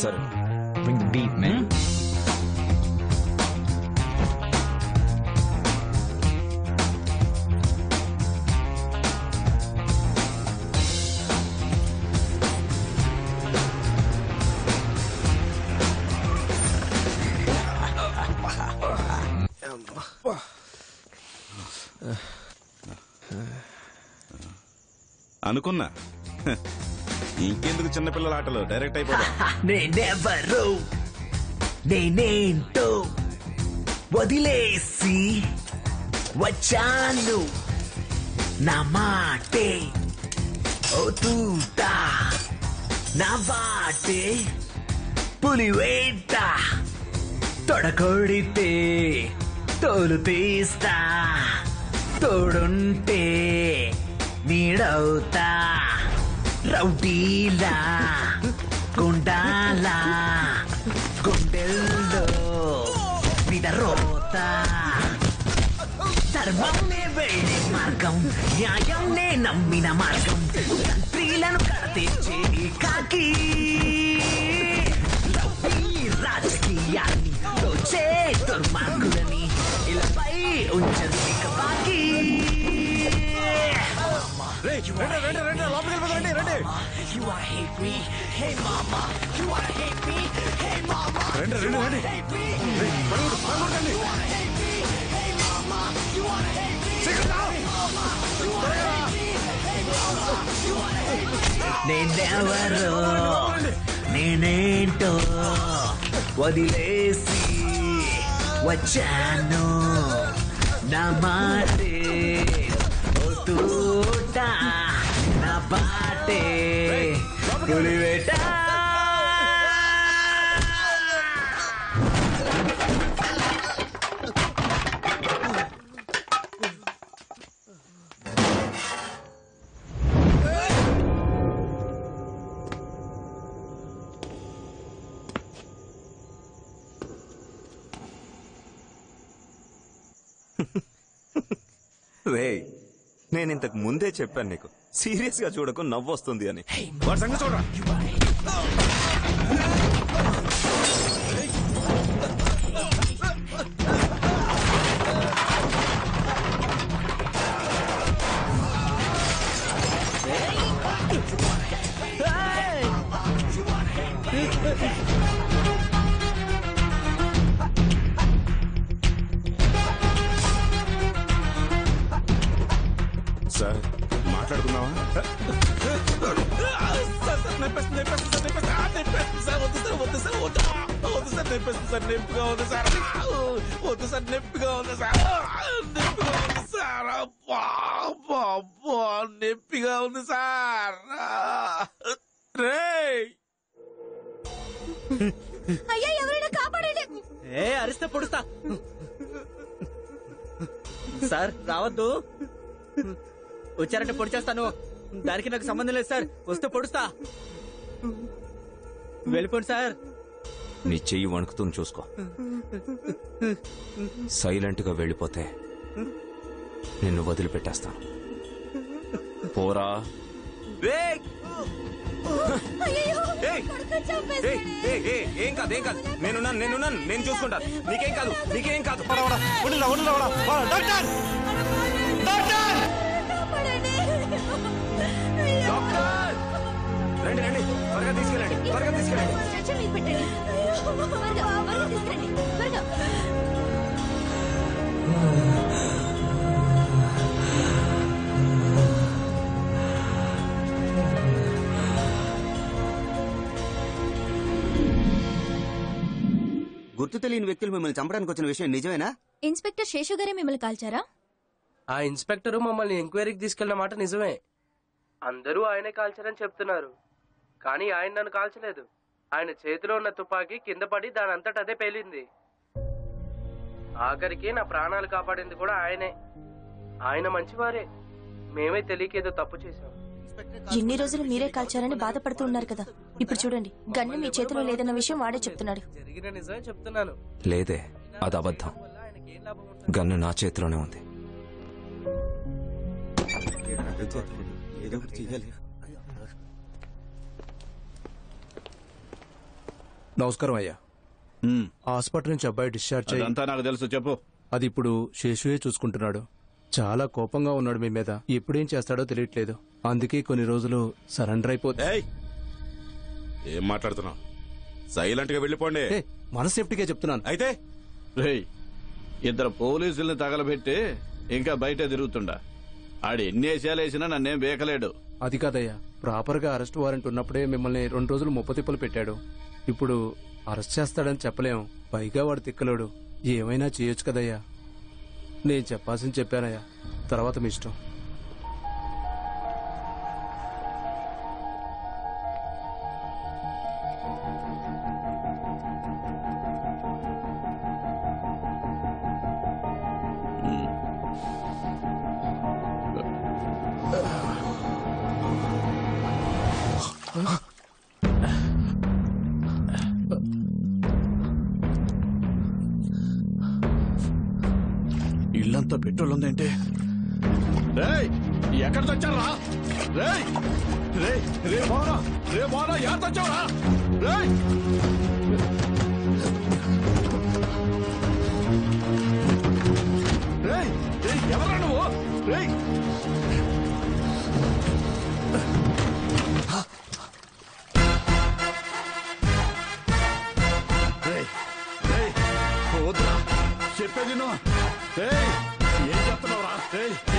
సరే. అనుకున్నా ఇంకెందుకు చిన్నపిల్లల ఆటలు, డైరెక్ట్ అయిపోతా. నేనెవరు, నేనేంటో వదిలేసి వచ్చాను. నా మాటే ఓ తూట, నా బాటే పులివేట. తొడకొడితే తోలు తీస్తా, తోడుంటే నీడవుతా. రౌడీలా గుండాలా గుండెల్లో విడరోత. ధర్మంనే వెళ్ళే మార్గం, న్యాయంనే నమ్మిన మార్గం. స్త్రీలను కడతీర్చే కాకి రాజకీయాన్ని దోచే దుర్మార్గం. లోపలికి వెళ్ళిపోతారండి రండి నేనెవరో నేనేంటో వదిలేసి వచ్చాను నా మాటే ఓ తూట నా బాటే పులివేట రే నేను ఇంతకు ముందే చెప్పాను నీకు సీరియస్ గా చూడకు నవ్వొస్తుంది అని వాడి సంగతి చూడరా సార్ మాట్లాడుకుందామా నొప్పిగా ఉంది సార్ అయ్యా ఎవరైనా కాపాడండి. ఏ అరిస్తే పొడుస్తా సార్ రావద్దు వచ్చారంటే పొడి చేస్తాను దానికి నాకు సంబంధం లేదు సార్ వస్తే పొడుస్తా వెళ్ళిపోండి సార్ నీ చెయ్యి వణుకుతుంది చూసుకో సైలెంట్ గా వెళ్ళిపోతే నిన్ను వదిలిపెట్టేస్తాను పోరా ఏం కాదు ఏం కాదు నేనున్నాను నేను చూసుకుంటాను నీకేం కాదు రండి రండి త్వరగా తీసుకెళ్ళండి స్ట్రెచర్ మీద పెట్టండి. త్వరగా తీసుకురండి త్వరగా. గుర్తు తెలియని వ్యక్తులు మిమ్మల్ని చంపడానికి వచ్చిన విషయం నిజమేనా? ఇన్స్పెక్టర్ శేషు గారే మిమ్మల్ని కాల్చారా? ఆ ఇన్స్పెక్టర్ మమ్మల్ని ఎంక్వైరీకి తీసుకెళ్లిన మాట నిజమే. అందరూ ఆయనే కాల్చారని చెప్తున్నారు, కానీ ఆయన నన్ను కాల్చలేదు. ఆయన చేతిలో ఉన్న తుపాకీ కింద పడి దాని అంతట అదే పేలింది. ఆఖరికి నా ప్రాణాలు కాపాడింది కూడా ఆయనే. ఆయన మంచివారే, మేమే తెలియకేదో తప్పు చేశాం. ఎన్ని రోజులు మీరే కాల్చారని బాధపడుతూ ఉన్నారు కదా, ఇప్పుడు చూడండి గన్ను మీ చేతిలో లేదన్న విషయం వాడే చెప్తున్నాడు. జరిగిన నిజమే చెప్తున్నాను. లేదే అది అబద్ధం గన్ను నా చేతిలోనే ఉంది నమస్కారం అయ్యా హాస్పిటల్ నుంచి అబ్బాయి డిశ్చార్జ్ అదంతా నాకు తెలుసు చెప్పు. అది ఇప్పుడు శేషుయే చూసుకుంటున్నాడు. చాలా కోపంగా ఉన్నాడు మీ మీద, ఎప్పుడేం చేస్తాడో తెలియట్లేదు. అందుకే కొన్ని రోజులు సరెండర్ అయిపోతే. ఏం మాట్లాడుతున్నావు? సైలెంట్ గా వెళ్ళిపోండి. మన సేఫ్టీగా చెప్తున్నాను. అయితే రేయ్, ఇద్దరు పోలీసుల్ని తగలబెట్టి ఇంకా బయట తిరుగుతుండా. ఆడు ఎన్ని వేసాలు వేసినా నన్నేం బేకలేడు. అది కాదయ్యా, ప్రాపర్ గా అరెస్ట్ వారెంట్ ఉన్నప్పుడే మిమ్మల్ని 2 రోజులు ముప్పతిప్పలు పెట్టాడు. ఇప్పుడు అరెస్ట్ చేస్తాడని చెప్పలేం, పైగా వాడు తిక్కలోడు. ఏమైనా చేయొచ్చు కదయ్యా. నేను చెప్పాల్సింది చెప్పానయ్యా, తర్వాత మీ ఇష్టం. ఇల్లంతా పెట్రోల్ ఉందంటే ఎక్కడ తెచ్చారా? రే బాగా ఎవరు తెచ్చావరా? ఎవరా నువ్వు? చెప్పేది ఏం చెప్తున్నావురా?